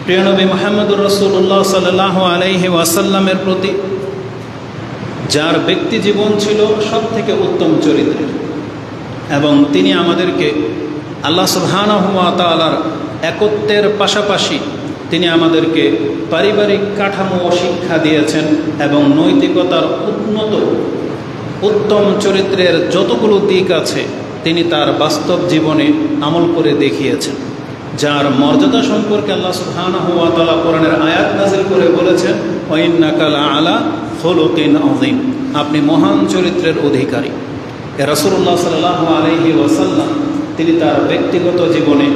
প্রিয় নবী মুহাম্মদুর রাসূলুল্লাহ সাল্লাল্লাহু আলাইহি ওয়াসাল্লামের প্রতি যার ব্যক্তি জীবন ছিল সবথেকে উত্তম চরিত্রের, এবং তিনি আমাদেরকে আল্লাহ সুবহানাহু ওয়া তাআলার একত্বের পাশাপাশি তিনি আমাদেরকে পারিবারিক কাঠামো শিক্ষা দিয়েছেন এবং নৈতিকতার উত্তম চরিত্রের যতগুলো দিক আছে তিনি তার বাস্তব জীবনে আমল করে দেখিয়েছেন, যার মর্যাদা সম্পর্কে আল্লাহ সুবহানাহু ওয়া তাআলা কোরআনের আয়াত নাযিল করে বলেছেন, ওয়া ইন্নাকা লাআলা খুলুকিন আযীম, আপনি মহান চরিত্রের অধিকারী। রাসূলুল্লাহ সাল্লাল্লাহু আলাইহি ওয়াসাল্লাম তিনি তার ব্যক্তিগত জীবনে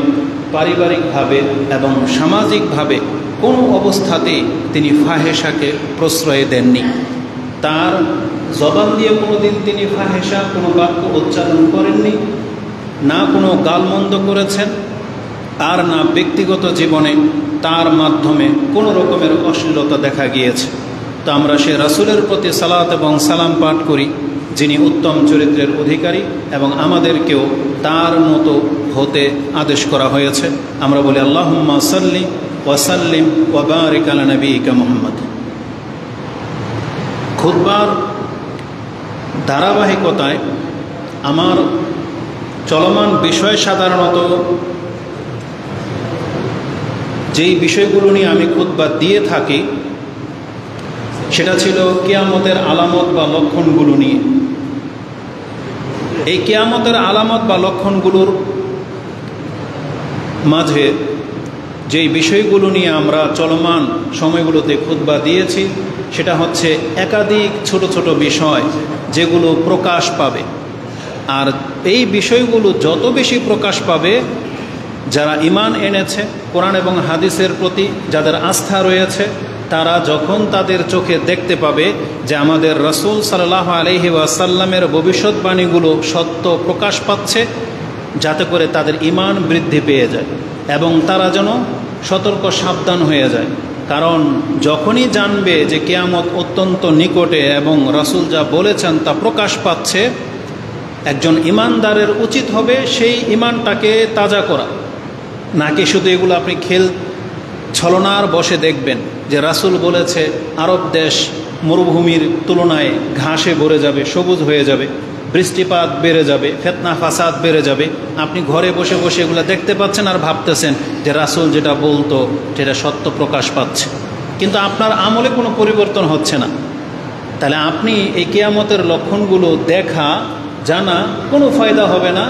পারিবারিকভাবে এবং সামাজিকভাবে কোনো অবস্থাতেই তিনি ফাহেশাকে প্রশ্রয় দেননি। তার জবান দিয়ে কোনোদিন তিনি ফাহেশা কোনো বাক্য উচ্চারণ করেননি, না কোনো গালমন্দ করেছেন, আর না ব্যক্তিগত জীবনে তার মাধ্যমে কোনো রকমের অশ্লীলতা দেখা গিয়েছে। তো আমরা সে রাসূলের প্রতি সালাত এবং সালাম পাঠ করি যিনি উত্তম চরিত্রের অধিকারী, এবং আমাদেরকেও তার মতো হতে আদেশ করা হয়েছে। আমরা বলি আল্লাহুম্মা সাল্লি ওয়া সাল্লিম ওয়া বারিক আলা নবিয়িকা মুহাম্মদ। খুতবার ধারাবাহিকতায় আমার চলমান বিষয় সাধারণত যেই বিষয়গুলো নিয়ে আমি খুতবা দিয়ে থাকি সেটা ছিল কিয়ামতের আলামত বা লক্ষণগুলো নিয়ে। এই কিয়ামতের আলামত বা লক্ষণগুলোর মাঝে যেই বিষয়গুলো নিয়ে আমরা চলমান সময়গুলোতে খুতবা দিয়েছি সেটা হচ্ছে একাধিক ছোট ছোট বিষয় যেগুলো প্রকাশ পাবে, আর এই বিষয়গুলো যত বেশি প্রকাশ পাবে যারা ঈমান এনেছে, কোরআন এবং হাদিসের প্রতি যাদের আস্থা রয়েছে, তারা যখন তাদের চোখে দেখতে পাবে যে আমাদের রাসূল সাল্লাল্লাহু আলাইহি ওয়াসাল্লামের ভবিষ্যৎবাণীগুলো সত্য প্রকাশ পাচ্ছে, যাতে করে তাদের ঈমান বৃদ্ধি পেয়ে যায় এবং তারা যেন সতর্ক সাবধান হয়ে যায়। কারণ যখনই জানবে যে কিয়ামত অত্যন্ত নিকটে এবং রাসূল যা বলেছেন তা প্রকাশ পাচ্ছে, একজন ঈমানদারের উচিত হবে সেই ঈমানটাকে তাজা করা, নাকি শুধু এগুলো আপনি ছলনার বসে দেখবেন যে রাসূল বলেছে আরব দেশ মরুভূমির তুলনায় ঘাসে ভরে যাবে, সবুজ হয়ে যাবে, বৃষ্টিপাত বেড়ে যাবে, ফিতনা ফাসাদ বেড়ে যাবে। আপনি ঘরে বসে বসে এগুলো দেখতে পাচ্ছেন আর ভাবতেছেন যে রাসূল যেটা বলতো সেটা সত্য প্রকাশ পাচ্ছে, কিন্তু আপনার আমলে কোনো পরিবর্তন হচ্ছে না। তাহলে আপনি এই কিয়ামতের লক্ষণগুলো দেখা জানা কোনো ফায়দা হবে না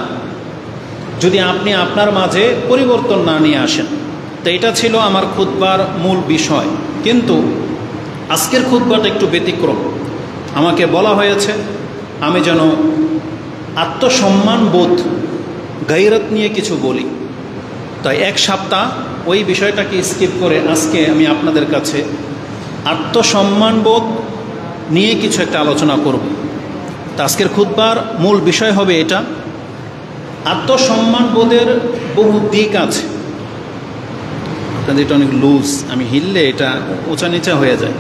যদি আপনি আপনার মাঝে পরিবর্তন না নিয়ে আসেন। তো এটা ছিল আমার খুতবার মূল বিষয়, কিন্তু আজকের খুতবাটা একটু ব্যতিক্রম। আমাকে বলা হয়েছে আমি যেন আত্মসম্মান বোধ, গায়রত নিয়ে কিছু বলি, তাই এক সপ্তাহ ওই বিষয়টাকে স্কিপ করে আজকে আমি আপনাদের কাছে আত্মসম্মান বোধ নিয়ে কিছু একটা আলোচনা করব। তা আজকের খুতবার মূল বিষয় হবে এটা। আত্মসম্মান বোধের বহু দিক আছে, এটা অনেক লুজ, আমি হিললে এটা উঁচা নিচা হয়ে যায়।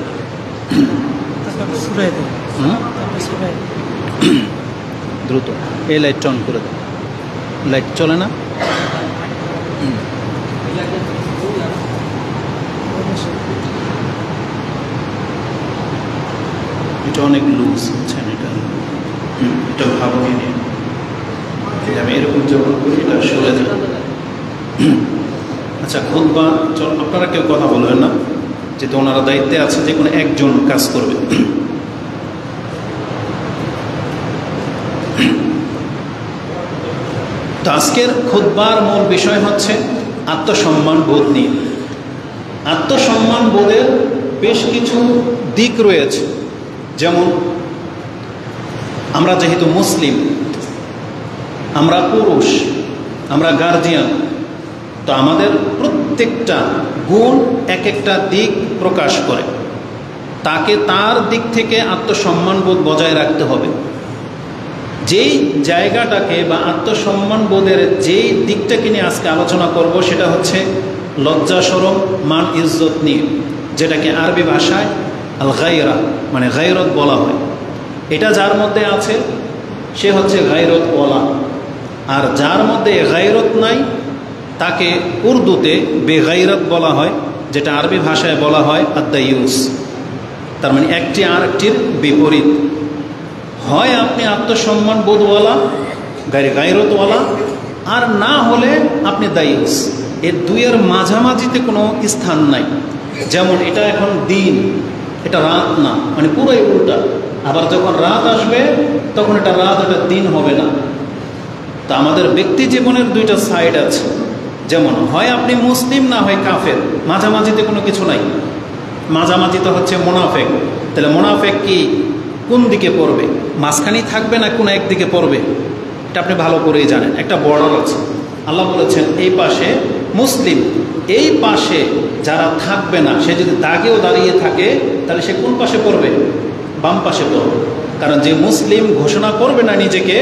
দ্রুত এই লাইটটা অন করে দাও, লাইট চলে না। এটা অনেক লুজ, বুঝছেন? এটা ভাবনি নিয়ে আমি এরকম যখন করি এটা সরে যায়। আচ্ছা, খুতবা চল, আপনারা কেউ কথা বলবেন না, যেহেতু ওনারা দায়িত্বে আছে, যে কোনো একজন কাজ করবে। তো আজকের খুতবার মূল বিষয় হচ্ছে আত্মসম্মান বোধ নিয়ে। আত্মসম্মান বোধের বেশ কিছু দিক রয়েছে, যেমন আমরা যেহেতু মুসলিম, আমরা পুরুষ, আমরা গার্জিয়ান, তো আমাদের প্রত্যেকটা গুণ এক একটা দিক প্রকাশ করে। তাকে তার দিক থেকে আত্মসম্মানবোধ বজায় রাখতে হবে। যেই জায়গাটাকে বা আত্মসম্মানবোধের যেই দিকটাকে নিয়ে আজকে আলোচনা করব সেটা হচ্ছে লজ্জা শরম মান ইজ্জত নিয়ে, যেটাকে আরবি ভাষায় আল গায়রা মানে গায়রত বলা হয়। এটা যার মধ্যে আছে সে হচ্ছে গায়রত ওয়ালা, আর যার মধ্যে গায়রত নাই তাকে উর্দুতে বেগায়রত বলা হয়, যেটা আরবি ভাষায় বলা হয় আদ-দাইয়ুস। তার মানে একটি আর একটির বিপরীত। হয় আপনি আত্মসম্মান বোধওয়ালা, গায়রতওয়ালা, আর না হলে আপনি দাইয়ুস। এর দুইয়ের মাঝামাঝিতে কোনো স্থান নাই। যেমন এটা এখন দিন, এটা রাত না, মানে পুরোই উল্টা। আবার যখন রাত আসবে তখন এটা রাত, এটা দিন হবে না। তা আমাদের ব্যক্তি জীবনের দুইটা সাইড আছে। যেমন হয় আপনি মুসলিম, না হয় কাফের, মাঝামাঝিতে কোনো কিছু নাই। মাঝামাঝিতে হচ্ছে মুনাফেক। তাহলে মুনাফেক কি কোন দিকে পড়বে? মাঝখানেই থাকবে না কোনো একদিকে পড়বে? এটা আপনি ভালো করেই জানেন। একটা বর্ডার আছে। আল্লাহ বলেছেন এই পাশে মুসলিম, এই পাশে যারা থাকবে না, সে যদি দাগেও দাঁড়িয়ে থাকে তাহলে সে কোন পাশে পড়বে? বাম পাশে পড়বে। কারণ যে মুসলিম ঘোষণা করবে না নিজেকে,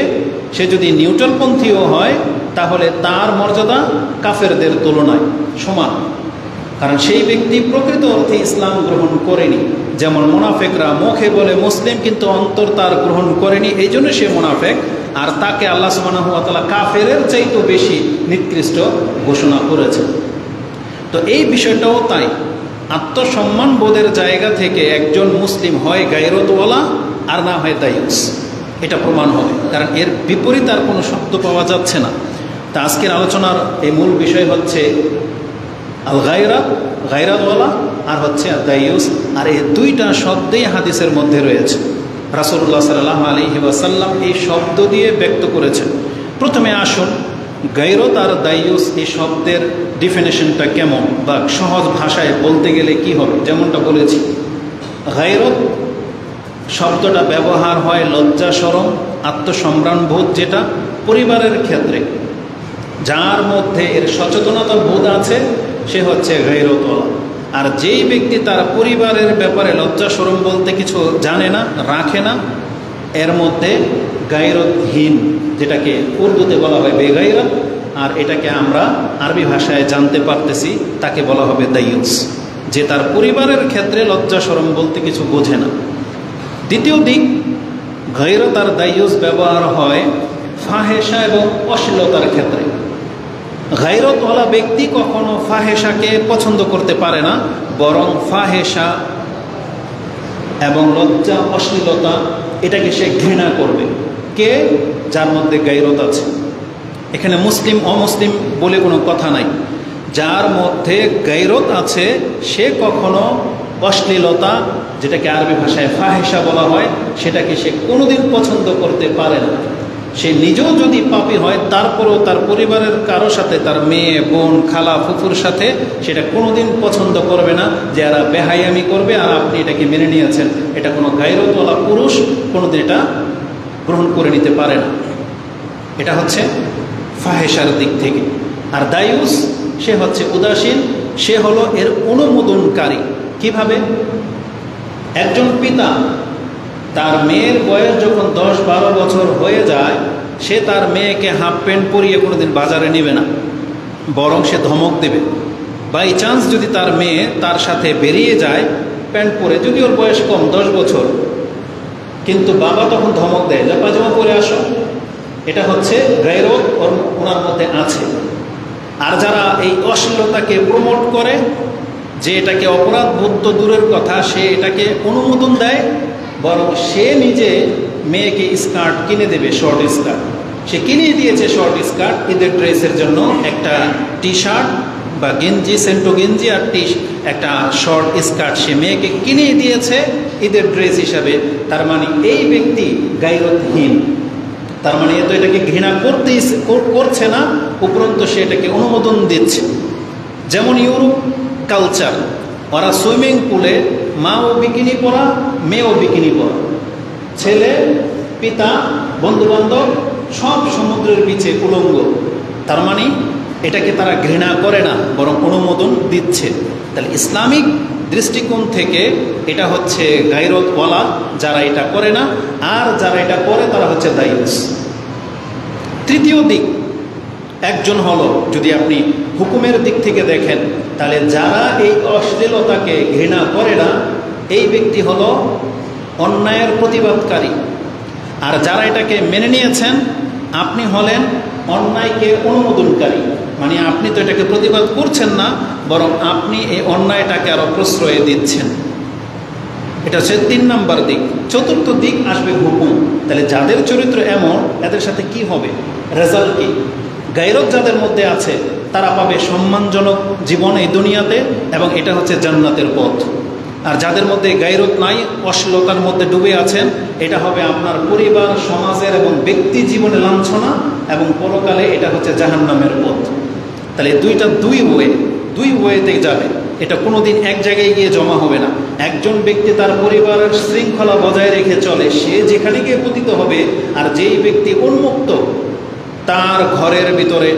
সে যদি নিউট্রালপন্থীও হয় তাহলে তার মর্যাদা কাফেরদের তুলনায় সমান। কারণ সেই ব্যক্তি প্রকৃত অর্থে ইসলাম গ্রহণ করেনি। যেমন মুনাফেকরা মুখে বলে মুসলিম কিন্তু অন্তর তার গ্রহণ করেনি, এই জন্য সে মুনাফেক। আর তাকে আল্লাহ সুবহানাহু ওয়া তাআলা কাফেরের চাইতেও বেশি নিকৃষ্ট ঘোষণা করেছে। তো এই বিষয়টাও তাই। আত্মসম্মান বোধের জায়গা থেকে একজন মুসলিম হয় গায়রতওয়ালা আর না হয় দাইয়ুস, এটা প্রমাণ হবে। কারণ এর বিপরীত আর কোনো শব্দ পাওয়া যাচ্ছে না। তা আজকের আলোচনার এই মূল বিষয় হচ্ছে আল গায়রাত, গায়রাতওয়ালা, আর হচ্ছে দাইয়ুস। আর এই দুইটা শব্দেই হাদিসের মধ্যে রয়েছে। রাসূলুল্লাহ সাল্লাল্লাহু আলাইহি ওয়াসাল্লাম এই শব্দ দিয়ে ব্যক্ত করেছেন। প্রথমে আসুন গায়রত আর দাইয়ুস এই শব্দের ডিফিনেশনটা কেমন, বা সহজ ভাষায় বলতে গেলে কি হবে। যেমনটা বলেছি, গায়রত শব্দটা ব্যবহার হয় লজ্জা, শরম, আত্মসম্মান বোধ, যেটা পরিবারের ক্ষেত্রে যার মধ্যে এর সচেতনতা বোধ আছে সে হচ্ছে গায়রতওয়ালা। আর যেই ব্যক্তি তার পরিবারের ব্যাপারে লজ্জা শরম বলতে কিছু জানে না, রাখে না, এর মধ্যে গায়রতহীন, যেটাকে উর্দুতে বলা হয় বেগায়রত, আর এটাকে আমরা আরবি ভাষায় জানতে পারতেছি, তাকে বলা হবে দাইয়ুস, যে তার পরিবারের ক্ষেত্রে লজ্জা শরম বলতে কিছু বোঝে না। দ্বিতীয় দিক, গায়রত আর দাইয়ুস ব্যবহার হয় ফাহেসা এবং অশ্লীলতার ক্ষেত্রে। গায়রতওয়ালা ব্যক্তি কখনো ফাহেসাকে পছন্দ করতে পারে না, বরং ফাহেসা এবং লজ্জা, অশ্লীলতা, এটাকে সে ঘৃণা করবে। কে? যার মধ্যে গায়রত আছে। এখানে মুসলিম অমুসলিম বলে কোনো কথা নাই। যার মধ্যে গায়রত আছে সে কখনো অশ্লীলতা, যেটাকে আরবি ভাষায় ফাহেসা বলা হয়, সেটাকে সে কোনোদিন পছন্দ করতে পারে না। সে নিজেও যদি পাপী হয় তারপরেও তার পরিবারের কারো সাথে, তার মেয়ে, বোন, খালা, ফুফুর সাথে সেটা কোনোদিন পছন্দ করবে না যে এরা বেহায়ামি করবে আর আপনি এটাকে মেনে নিয়েছেন। এটা কোনো গায়রতওয়ালা পুরুষ কোনোদিন এটা গ্রহণ করে নিতে পারে না। এটা হচ্ছে ফাহেসার দিক থেকে। আর দাইয়ুস সে হচ্ছে উদাসীন, সে হলো এর অনুমোদনকারী। কিভাবে? একজন পিতা তার মেয়ের বয়স যখন 10-12 বছর হয়ে যায়, সে তার মেয়েকে হাফ প্যান্ট পরিয়ে কোনোদিন বাজারে নেবে না, বরং সে ধমক দেবে। বাই চান্স যদি তার মেয়ে তার সাথে বেরিয়ে যায় প্যান্ট পরে, যদি ওর বয়স কম 10 বছর, কিন্তু বাবা তখন ধমক দেয় যে পায়জামা পরে আসো। এটা হচ্ছে গায়রত ওনার মধ্যে আছে। আর যারা এই অশ্লীলতাকে প্রমোট করে, যে এটাকে অপরাধ বোধ তো দূরের কথা, সে এটাকে অনুমোদন দেয়, বরং সে নিজে মেয়েকে স্কার্ট কিনে দেবে, শর্ট স্কার্ট। সে কিনে দিয়েছে শর্ট স্কার্ট ঈদের ড্রেসের জন্য, একটা টি শার্ট বা গেঞ্জি, সেন্টো গেঞ্জি আর একটা শর্ট স্কার্ট সে মেয়েকে কিনে দিয়েছে ঈদের ড্রেস হিসাবে। তার মানে এই ব্যক্তি গায়রতহীন। তার মানে এ তো এটাকে ঘৃণা করছে না, উপরন্তু সে এটাকে অনুমোদন দিচ্ছে। যেমন ইউরোপ কালচার, ওরা সুইমিং পুলে মাও বিকিনি পরা, মেয়েও বিকিনি পরা, ছেলে, পিতা, বন্ধুবান্ধব সব সমুদ্রের বিচে উলঙ্গ। তার মানে এটাকে তারা ঘৃণা করে না, বরং অনুমোদন দিচ্ছে। তাহলে ইসলামিক দৃষ্টিকোণ থেকে এটা হচ্ছে গায়রতওয়ালা, যারা এটা করে না। আর যারা এটা করে তারা হচ্ছে দাইয়ুস। তৃতীয় দিক, একজন হলো, যদি আপনি হুকুমের দিক থেকে দেখেন, তাহলে যারা এই অশ্লীলতাকে ঘৃণা করে না, এই ব্যক্তি হলো অন্যায়ের প্রতিবাদকারী। আর যারা এটাকে মেনে নিয়েছেন, আপনি হলেন অন্যায়কে অনুমোদনকারী। মানে আপনি তো এটাকে প্রতিবাদ করছেন না, বরং আপনি এই অন্যায়টাকে আরও প্রশ্রয় দিচ্ছেন। এটা হচ্ছে 3 নম্বর দিক। চতুর্থ দিক আসবে হুকুম। তাহলে যাদের চরিত্র এমন, এদের সাথে কি হবে, রেজাল্ট কি? গায়রত যাদের মধ্যে আছে তারা পাবে সম্মানজনক জীবন এই দুনিয়াতে, এবং এটা হচ্ছে জান্নাতের পথ। আর যাদের মধ্যে গায়রত নাই, অশ্লীলতার মধ্যে ডুবে আছেন, এটা হবে আপনার পরিবার, সমাজের এবং ব্যক্তি জীবনে লাঞ্ছনা, এবং পরকালে এটা হচ্ছে জাহান্নামের পথ। তাহলে দুই ওয়েতে যাবে। এটা কোনোদিন এক জায়গায় গিয়ে জমা হবে না। একজন ব্যক্তি তার পরিবারের শৃঙ্খলা বজায় রেখে চলে, সে যেখানে গিয়ে পতিত হবে। আর যেই ব্যক্তি উন্মুক্ত, তার ঘরের ভিতরে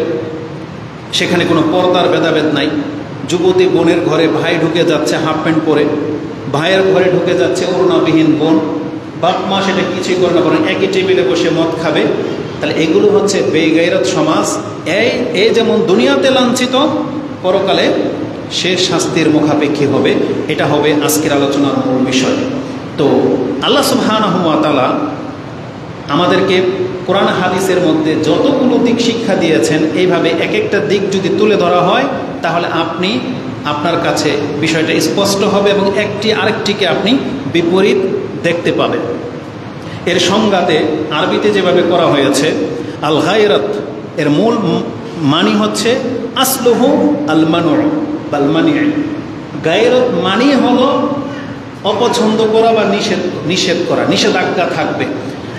সেখানে কোনো পর্দার ভেদাভেদ নাই। যুবতী বোনের ঘরে ভাই ঢুকে যাচ্ছে হাফ প্যান্ট পরে, ভাইয়ের ঘরে ঢুকে যাচ্ছে ওড়নাবিহীন বোন, বাপ মা সেটা কিছুই করে না, বরং একই টেবিলে বসে মদ খাবে। তাহলে এগুলো হচ্ছে বেগায়রত সমাজ। এই যেমন দুনিয়াতে লাঞ্ছিত, পরকালে সে শাস্তির মুখাপেক্ষী হবে। এটা হবে আজকের আলোচনার মূল বিষয়। তো আল্লাহ সুবহানাহু ওয়া তাআলা আমাদেরকে কোরআন হাদিসের মধ্যে যতগুলো দিক শিক্ষা দিয়েছেন, এইভাবে এক একটা দিক যদি তুলে ধরা হয়, তাহলে আপনার কাছে বিষয়টা স্পষ্ট হবে এবং একটি আরেকটিকে আপনি বিপরীত দেখতে পাবেন। এর সংজ্ঞাতে আরবিতে যেভাবে করা হয়েছে, আল গায়রাত এর মূল মানি হচ্ছে আসলুহু আল মানু বাল মানি। গায়রত মানি হলো অপছন্দ করা বা নিষেধ করা, নিষেধাজ্ঞা থাকবে।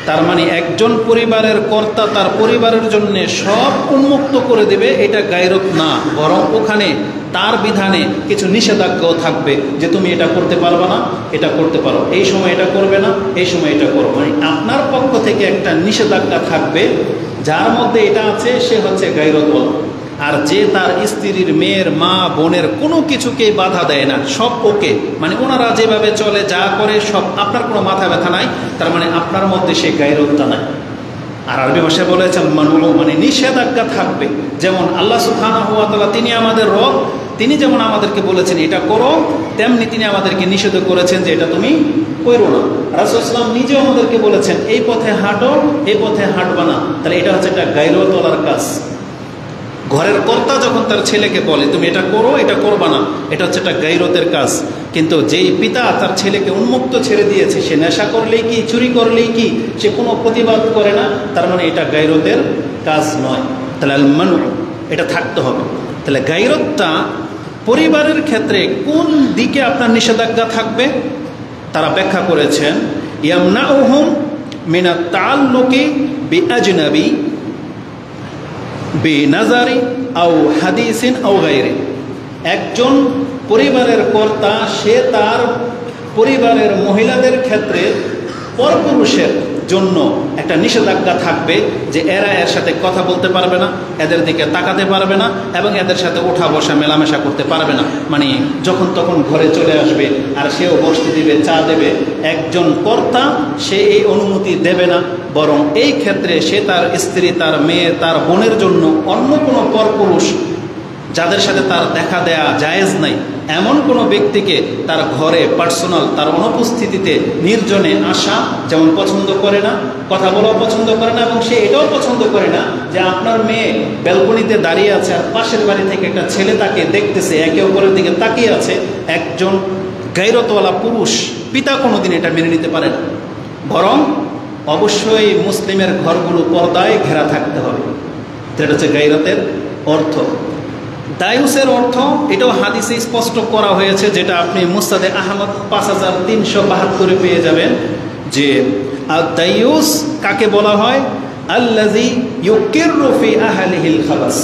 তার মানে একজন পরিবারের কর্তা তার পরিবারের জন্য সব উন্মুক্ত করে দেবে, এটা গায়রত না, বরং ওখানে তার বিধানে কিছু নিষেধাজ্ঞাও থাকবে, যে তুমি এটা করতে পারবে না, এটা করতে পারো, এই সময় এটা করবে না, এই সময় এটা করো। মানে আপনার পক্ষ থেকে একটা নিষেধাজ্ঞা থাকবে, যার মধ্যে এটা আছে সে হচ্ছে গায়রত বলা। আর যে তার স্ত্রীর, মেয়ের, মা, বোনের কোনো কিছুকেই বাধা দেয় না, সব ওকে, মানে ওনারা যেভাবে চলে, যা করে সব, আপনার কোনো মাথা ব্যথা নাই, তার মানে আপনার মধ্যে সেই গায়রতটা নাই। আর আরবি ভাষায় বলেছেন মানু, মানে নিষেধাজ্ঞা থাকবে। যেমন আল্লাহ সুবহানাহু ওয়া তাআলা, তিনি আমাদের রব, তিনি যেমন আমাদেরকে বলেছেন এটা করো, তেমনি তিনি আমাদেরকে নিষেধ করেছেন যে এটা তুমি করো না। রাসূল সাল্লাল্লাহু আলাইহি ওয়াসাল্লাম নিজেও আমাদেরকে বলেছেন এই পথে হাঁটো, এই পথে হাঁটবা না। তাহলে এটা হচ্ছে একটা গায়রতওয়ালার কাজ। ঘরের কর্তা যখন তার ছেলেকে বলে তুমি এটা করো, এটা করবা না, এটা হচ্ছে একটা গায়রতের কাজ। কিন্তু যেই পিতা তার ছেলেকে উন্মুক্ত ছেড়ে দিয়েছে, সে নেশা করলেই কি, চুরি করলেই কি, সে কোনো প্রতিবাদ করে না, তার মানে এটা গায়রতের কাজ নয়। তাহলে আল মানু এটা থাকতে হবে। তাহলে গায়রতটা পরিবারের ক্ষেত্রে কোন দিকে আপনার নিষেধাজ্ঞা থাকবে, তারা ব্যাখ্যা করেছেন, ইয়ামনাউহুম মিনাত তাআল্লুকি বিআজনাবি বিনাজারি আও হাদিসিন আও গায়রি। একজন পরিবারের কর্তা, সে তার পরিবারের মহিলাদের ক্ষেত্রে পরপুরুষের জন্য একটা নিষেধাজ্ঞা থাকবে, যে এরা এর সাথে কথা বলতে পারবে না, এদের দিকে তাকাতে পারবে না, এবং এদের সাথে ওঠা বসা মেলামেশা করতে পারবে না। মানে যখন তখন ঘরে চলে আসবে আর সেও বসতে দিবে, চা দেবে। একজন কর্তা সে এই অনুমতি দেবে না, বরং এই ক্ষেত্রে সে তার স্ত্রী, তার মেয়ে, তার বোনের জন্য অন্য কোনো পরপুরুষ যাদের সাথে তার দেখা দেয়া জায়েজ নাই, এমন কোনো ব্যক্তিকে তার ঘরে পার্সোনাল, তার অনুপস্থিতিতে নির্জনে আসা যেমন পছন্দ করে না, কথা বলাও পছন্দ করে না, এবং সে এটাও পছন্দ করে না যে আপনার মেয়ে ব্যালকনিতে দাঁড়িয়ে আছে আর পাশের বাড়ি থেকে একটা ছেলে তাকে দেখতেছে, একে অপরের দিকে তাকিয়ে আছে। একজন গায়রতওয়ালা পুরুষ পিতা কোনোদিন এটা মেনে নিতে পারে না, বরং অবশ্যই মুসলিমের ঘরগুলো পর্দায় ঘেরা থাকতে হবে। এটা হচ্ছে গায়রতের অর্থ। দায়ুসের অর্থ এটাও হাদিসে স্পষ্ট করা হয়েছে, যেটা আপনি মুসনাদে আহমদ 5372 পেয়ে যাবেন, যে আদ-দায়ুস কাকে বলা হয়, আল্লাযী ইউকিররু ফি আহলিহিল খাবাস।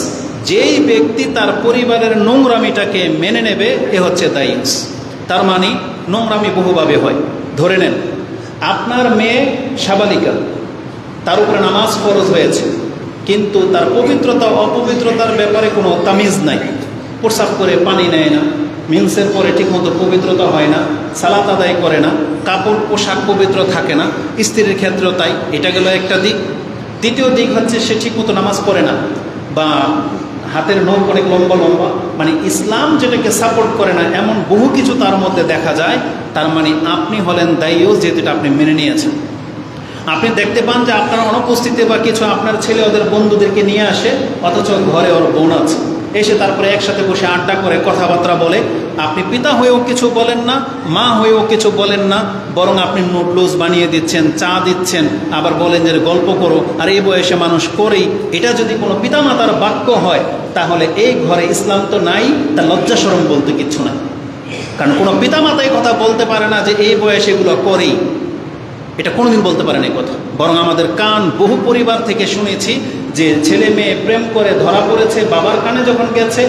যেই ব্যক্তি তার পরিবারের নোংরামিটাকে মেনে নেবে, এ হচ্ছে দায়ুস। তার মানে নোংরামি বহুভাবে হয়। ধরে নেন আপনার মেয়ে সাবালিকা, তার উপরে নামাজ ফরজ হয়েছে, কিন্তু তার পবিত্রতা অপবিত্রতার ব্যাপারে কোনো তামিজ নাই। প্রসাব করে পানি নেয় না, মিন্সের পরে ঠিকমতো পবিত্রতা হয় না, সালাত আদায় করে না, কাপড় পোশাক পবিত্র থাকে না, স্ত্রীর ক্ষেত্রেও তাই। এটা গেল একটা দিক। দ্বিতীয় দিক হচ্ছে সে ঠিকমতো নামাজ পড়ে না, বা হাতের নখ অনেক লম্বা লম্বা, মানে ইসলাম যেটাকে সাপোর্ট করে না, এমন বহু কিছু তার মধ্যে দেখা যায়। তার মানে আপনি হলেন দায়ুস, যেটা আপনি মেনে নিয়েছেন। আপনি দেখতে পান যে আপনার অনুপস্থিতি বা কিছু আপনার ছেলে ওদের বন্ধুদেরকে নিয়ে আসে, অথচ ঘরে ওর বোন আছে, এসে তারপরে একসাথে বসে আড্ডা করে কথাবার্তা বলে। আপনি পিতা হয়েও কিছু বলেন না, মা হয়েও কিছু বলেন না, বরং আপনি নুডলস বানিয়ে দিচ্ছেন, চা দিচ্ছেন, আবার বলেন যে গল্প করো, আর এই বয়সে মানুষ করেই। এটা যদি কোনো পিতামাতার বাক্য হয়, তাহলে এই ঘরে ইসলাম তো নাই, তা লজ্জা শরম বলতে কিচ্ছু নাই। কারণ কোনো পিতামাতাই কথা বলতে পারে না যে এই বয়সে এগুলো করেই, এটা কোনোদিন বলতে পারেন এই কথা। বরং আমাদের কান বহু পরিবার থেকে শুনেছি যে ছেলে মেয়ে প্রেম করে ধরা পড়েছে, বাবার কানে যখন গেছে,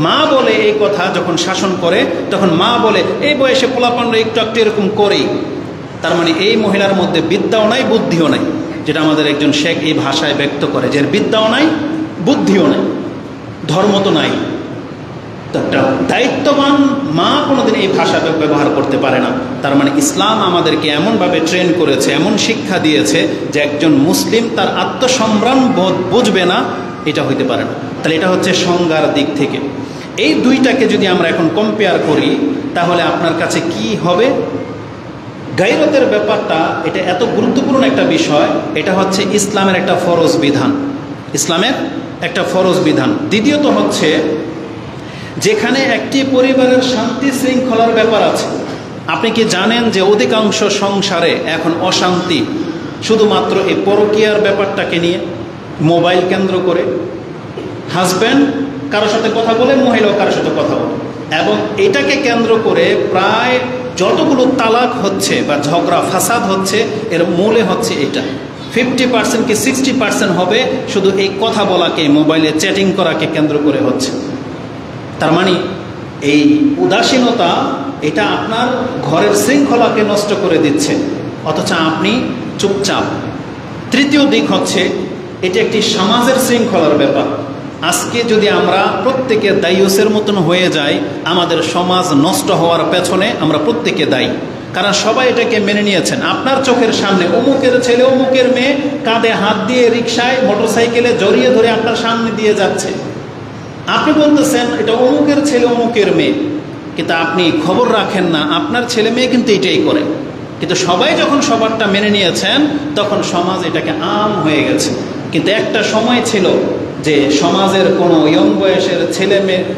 মা বলে এই কথা যখন শাসন করে, তখন মা বলে এই বয়সে পোলাপানরা একটু একটু এরকম করেই। তার মানে এই মহিলার মধ্যে বিদ্যাও নাই, বুদ্ধিও নাই, যেটা আমাদের একজন শেখ এই ভাষায় ব্যক্ত করে, যে বিদ্যাও নাই, বুদ্ধিও নাই, ধর্ম তো নাই। তো একটা দায়িত্ববান মা কোনোদিন এই ভাষা ব্যবহার করতে পারে না। তার মানে ইসলাম আমাদেরকে এমনভাবে ট্রেন করেছে, এমন শিক্ষা দিয়েছে যে একজন মুসলিম তার আত্মসম্ভ্রাম বোধ বুঝবে না, এটা হইতে পারে না। তাহলে এটা হচ্ছে সংজ্ঞার দিক থেকে। এই দুইটাকে যদি আমরা এখন কম্পেয়ার করি, তাহলে আপনার কাছে কি হবে? গায়রতের ব্যাপারটা এটা এত গুরুত্বপূর্ণ একটা বিষয়, এটা হচ্ছে ইসলামের একটা ফরজ বিধান, ইসলামের একটা ফরজ বিধান। দ্বিতীয়ত হচ্ছে, যেখানে একটি পরিবারের শান্তি শৃঙ্খলার ব্যাপার আছে। আপনি কি জানেন যে অধিকাংশ সংসারে এখন অশান্তি শুধুমাত্র এই পরকীয়ার ব্যাপারটাকে নিয়ে, মোবাইল কেন্দ্র করে। হাজব্যান্ড কারোর সাথে কথা বলে, মহিলাও কারোর সাথে কথা বলে, এবং এটাকে কেন্দ্র করে প্রায় যতগুলো তালাক হচ্ছে বা ঝগড়া ফাসাদ হচ্ছে, এর মূলে হচ্ছে এটা। 50% কি 60% হবে শুধু এই কথা বলাকে, মোবাইলে চ্যাটিং করাকে কেন্দ্র করে হচ্ছে। তার মানে এই উদাসীনতা এটা আপনার ঘরের শৃঙ্খলাকে নষ্ট করে দিচ্ছে, অথচ আপনি চুপচাপ। তৃতীয় দিক হচ্ছে, এটা একটি সমাজের শৃঙ্খলার ব্যাপার। আজকে যদি আমরা প্রত্যেকে দায়ুসের মতন হয়ে যাই, আমাদের সমাজ নষ্ট হওয়ার পেছনে আমরা প্রত্যেকে দায়ী। কারণ সবাই এটাকে মেনে নিয়েছেন। আপনার চোখের সামনে অমুকের ছেলে, অমুকের মেয়ে কাঁধে হাত দিয়ে রিকশায় মোটরসাইকেলে জড়িয়ে ধরে আপনার সামনে দিয়ে যাচ্ছে। আপনি বলতেছেন এটা অমুকের ছেলে, অমুকের মেয়ে, কিন্তু আপনি খবর রাখেন না আপনার ছেলে মেয়ে কিন্তু এটাই করে। কিন্তু সবাই যখন সবারটা মেনে নিয়েছেন, তখন সমাজ এটাকে আম হয়ে গেছে। কিন্তু একটা সময় ছিল যে সমাজের কোনো ইয়ং বয়সের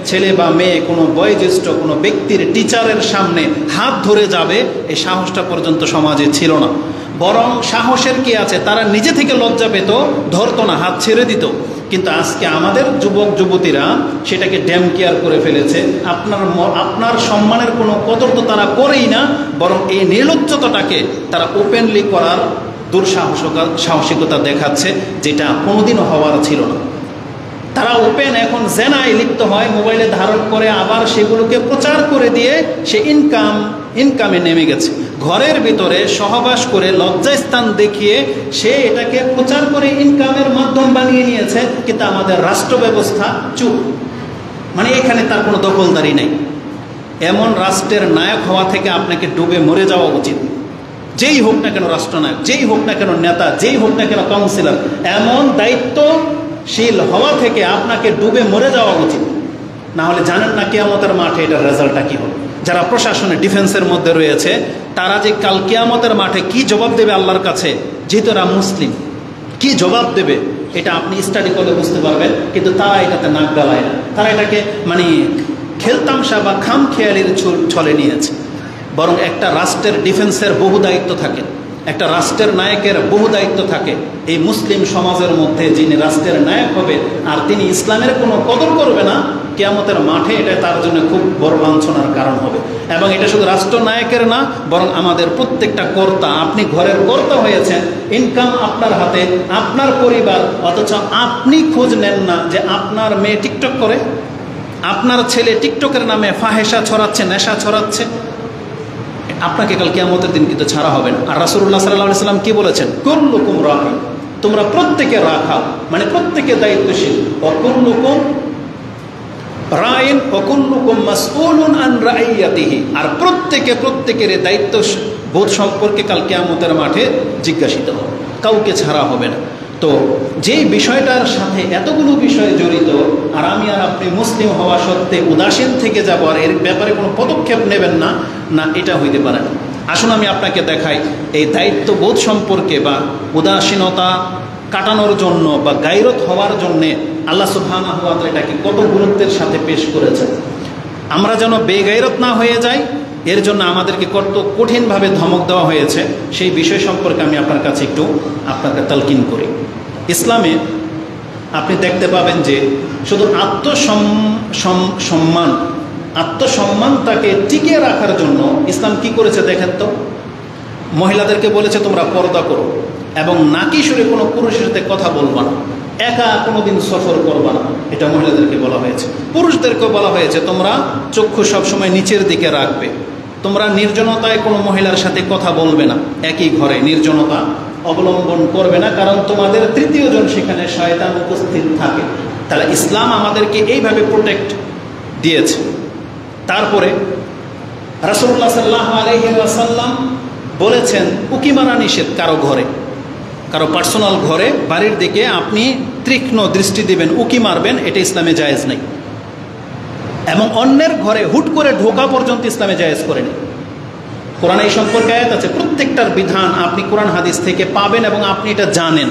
ছেলে বা মেয়ে কোনো বয়োজ্যেষ্ঠ কোনো ব্যক্তির টিচারের সামনে হাত ধরে যাবে, এই সাহসটা পর্যন্ত সমাজে ছিল না। বরং সাহসের কি আছে, তারা নিজে থেকে লজ্জা পেত, ধরতো না, হাত ছেড়ে দিত। কিন্তু আজকে আমাদের যুবক যুবতীরা সেটাকে ড্যাম কেয়ার করে ফেলেছে। আপনার সম্মানের কোনো কদর তো তারা করেই না, বরং এই নির্লজ্জতাটাকে তারা ওপেনলি করার দুঃসাহসিকতা দেখাচ্ছে, যেটা কোনোদিনও হওয়ার ছিল না। তারা ওপেন এখন জেনায় লিপ্ত হয়, মোবাইলে ধারণ করে, আবার সেগুলোকে প্রচার করে দিয়ে সে ইনকামে নেমে গেছে। ঘরের ভিতরে সহবাস করে লজ্জাস্থান দেখিয়ে সে এটাকে প্রচার করে ইনকামের মাধ্যম বানিয়ে নিয়েছে। কিন্তু আমাদের রাষ্ট্র ব্যবস্থা চুপ, মানে এখানে তার কোনো দখলদারি নেই। এমন রাষ্ট্রের নায়ক হওয়া থেকে আপনাকে ডুবে মরে যাওয়া উচিত। যেই হোক না কেন রাষ্ট্রনায়ক, যেই হোক না কেন নেতা, যেই হোক না কেন কাউন্সিলর, এমন দায়িত্বশীল হওয়া থেকে আপনাকে ডুবে মরে যাওয়া উচিত। না হলে জানেন না কিয়ামতের মাঠে এটার রেজাল্টটা কী হবে। যারা প্রশাসনে ডিফেন্সের মধ্যে রয়েছে, তারা যে কাল কিয়ামতের মাঠে কি জবাব দেবে আল্লাহর কাছে, যেহেতু এরা মুসলিম, কি জবাব দেবে এটা আপনি স্টাডি করলে বুঝতে পারবেন। কিন্তু তারা এটাতে নাক গলায় না, তারা এটাকে মানে খেলতামশা বা খামখেয়ালির ছলে নিয়েছে। বরং একটা রাষ্ট্রের ডিফেন্সের বহু দায়িত্ব থাকে, একটা রাষ্ট্রের নায়কের বহু দায়িত্ব থাকে। এই মুসলিম সমাজের মধ্যে যিনি রাষ্ট্রের নায়ক হবে আর তিনি ইসলামের কোনো কদর করবে না, কিয়ামতের মাঠে এটা তার জন্য খুব বড় লাঞ্ছনার কারণ হবে। এবং এটা শুধু রাষ্ট্রনায়কের না, বরং আমাদের প্রত্যেকটা কর্তা। আপনি ঘরের কর্তা হয়েছেন, ইনকাম আপনার হাতে, আপনার পরিবার, অথচ আপনি খোঁজ নেন না যে আপনার মেয়ে টিকটক করে, আপনার ছেলে টিকটকের নামে ফাহেসা ছড়াচ্ছে, নেশা ছড়াচ্ছে। আপনাকে কাল কিয়ামতের দিন কিন্তু ছাড়া হবে না। আর রাসূলুল্লাহ সাল্লাল্লাহু আলাইহি ওয়াসাল্লাম কি বলেছেন? কুল্লুকুম রাঈন, তোমরা প্রত্যেকে রাখা, মানে প্রত্যেকে দায়িত্বশীল। ওয়া কুল্লুকুম রাঈন ওয়া কুল্লুকুম মাসউলুন আন রাইয়াতিহি, আর প্রত্যেকের দায়িত্ব বোধ সম্পর্কে কাল কিয়ামতের মাঠে জিজ্ঞাসিত হবে, কাউকে ছাড়া হবে না। তো যেই বিষয়টার সাথে এতগুলো বিষয় জড়িত, আর আমি আর আপনি মুসলিম হওয়া সত্ত্বে উদাসীন থেকে যাব আর এর ব্যাপারে কোনো পদক্ষেপ নেবেন না, না, এটা হইতে পারে না। আসুন আমি আপনাকে দেখাই এই দায়িত্ববোধ সম্পর্কে বা উদাসীনতা কাটানোর জন্য বা গায়রত হওয়ার জন্যে আল্লাহ সুবহানাহু ওয়া তাআলা এটাকে কত গুরুত্বের সাথে পেশ করেছেন। আমরা যেন বেগায়রত না হয়ে যাই, এর জন্য আমাদেরকে কত কঠিনভাবে ধমক দেওয়া হয়েছে, সেই বিষয় সম্পর্কে আমি আপনার কাছে একটু আপনাকে তালকিন করি। ইসলামে আপনি দেখতে পাবেন যে শুধু আত্মসম্মানটাকে টিকিয়ে রাখার জন্য ইসলাম কি করেছে দেখেন তো। মহিলাদেরকে বলেছে তোমরা পর্দা করো এবং নাকি সুরে কোনো পুরুষের সাথে কথা বলবা না, একা কোনোদিন সফর করবা না, এটা মহিলাদেরকে বলা হয়েছে। পুরুষদেরকেও বলা হয়েছে তোমরা চক্ষু সবসময় নিচের দিকে রাখবে, তোমরা নির্জনতায় কোনো মহিলার সাথে কথা বলবে না, একই ঘরে নির্জনতা অবলম্বন করবে না, কারণ তোমাদের তৃতীয় জন সেখানে শয়তান উপস্থিত থাকে। তাহলে ইসলাম আমাদেরকে এইভাবে প্রোটেক্ট দিয়েছে। তারপরে রাসূলুল্লাহ সাল্লাল্লাহু আলাইহি ওয়াসাল্লাম বলেছেন উকি মারা নিষেধ কারো ঘরে, কারো পার্সোনাল ঘরে বাড়ির দিকে আপনি তীক্ষ্ণ দৃষ্টি দিবেন, উকি মারবেন, এটা ইসলামে জায়েজ নেই। এবং অন্যের ঘরে হুট করে ঢোকা পর্যন্ত ইসলামে জায়েজ করেনি। কোরআনে এই সম্পর্কে আয়াত আছে, প্রত্যেকটার বিধান আপনি কোরআন হাদিস থেকে পাবেন এবং আপনি এটা জানেন।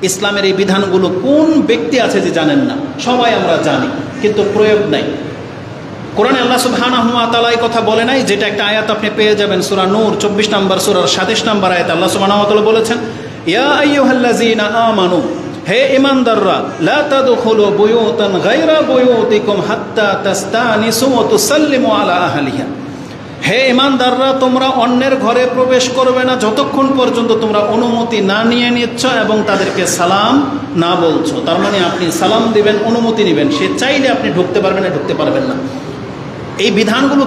ইসলামের এই বিধানগুলো কোন ব্যক্তি আছে যে জানেন না? সবাই আমরা জানি, কিন্তু প্রয়োগ নাই। কোরআনে আল্লাহ সুবহানাহু ওয়া তাআলা এই কথা বলে নাই, যেটা একটা আয়াত আপনি পেয়ে যাবেন সূরা নূর 24 নম্বর সূরার 27 নম্বর আয়াতে আল্লাহ সুবহানাহু ওয়া তাআলা বলেছেন, ইয়া আইয়ুহাল্লাযীনা আমানু, হে ঈমানদাররা, লা তাদখুলু বুয়ুতান গায়রা বুয়ুতিকুম হাত্তা তাস্তানিসু ওয়া তুসাল্লিমু আলা আহলিহা। হে ঈমানদাররা, তোমরা অন্যের ঘরে প্রবেশ করবে না যতক্ষণ পর্যন্ত তোমরা অনুমতি না নিয়ে নিচ্ছ এবং তাদেরকে সালাম না বলছো। তার মানে আপনি সালাম দিবেন, অনুমতি নেবেন, সে চাইলে আপনি ঢুকতে পারবেন না, ঢুকতে পারবেন না। এই বিধানগুলো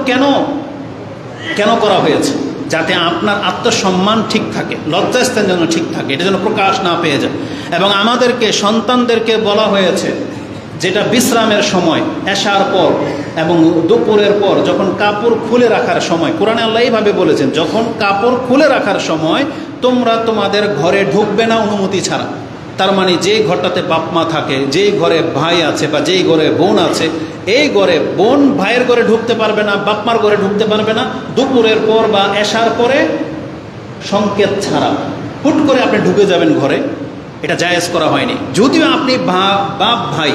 কেন করা হয়েছে? যাতে আপনার আত্মসম্মান ঠিক থাকে, লজ্জাস্থান যেন ঠিক থাকে, এটা যেন প্রকাশ না পেয়ে যায়। এবং আমাদেরকে সন্তানদেরকে বলা হয়েছে যেটা বিশ্রামের সময়, এশার পর এবং দুপুরের পর যখন কাপড় খুলে রাখার সময়, কোরআনে আল্লাহ এইভাবে বলেছেন, যখন কাপড় খুলে রাখার সময় তোমরা তোমাদের ঘরে ঢুকবে না অনুমতি ছাড়া। তার মানে যেই ঘরটাতে বাপ মা থাকে, যেই ঘরে ভাই আছে বা যেই ঘরে বোন আছে, এই ঘরে বোন ভাইয়ের ঘরে ঢুকতে পারবে না, বাপ মার ঘরে ঢুকতে পারবে না দুপুরের পর বা এশার পরে সংকেত ছাড়া। হুট করে আপনি ঢুকে যাবেন ঘরে, এটা জায়েজ করা হয়নি। যদিও আপনি বাপ ভাই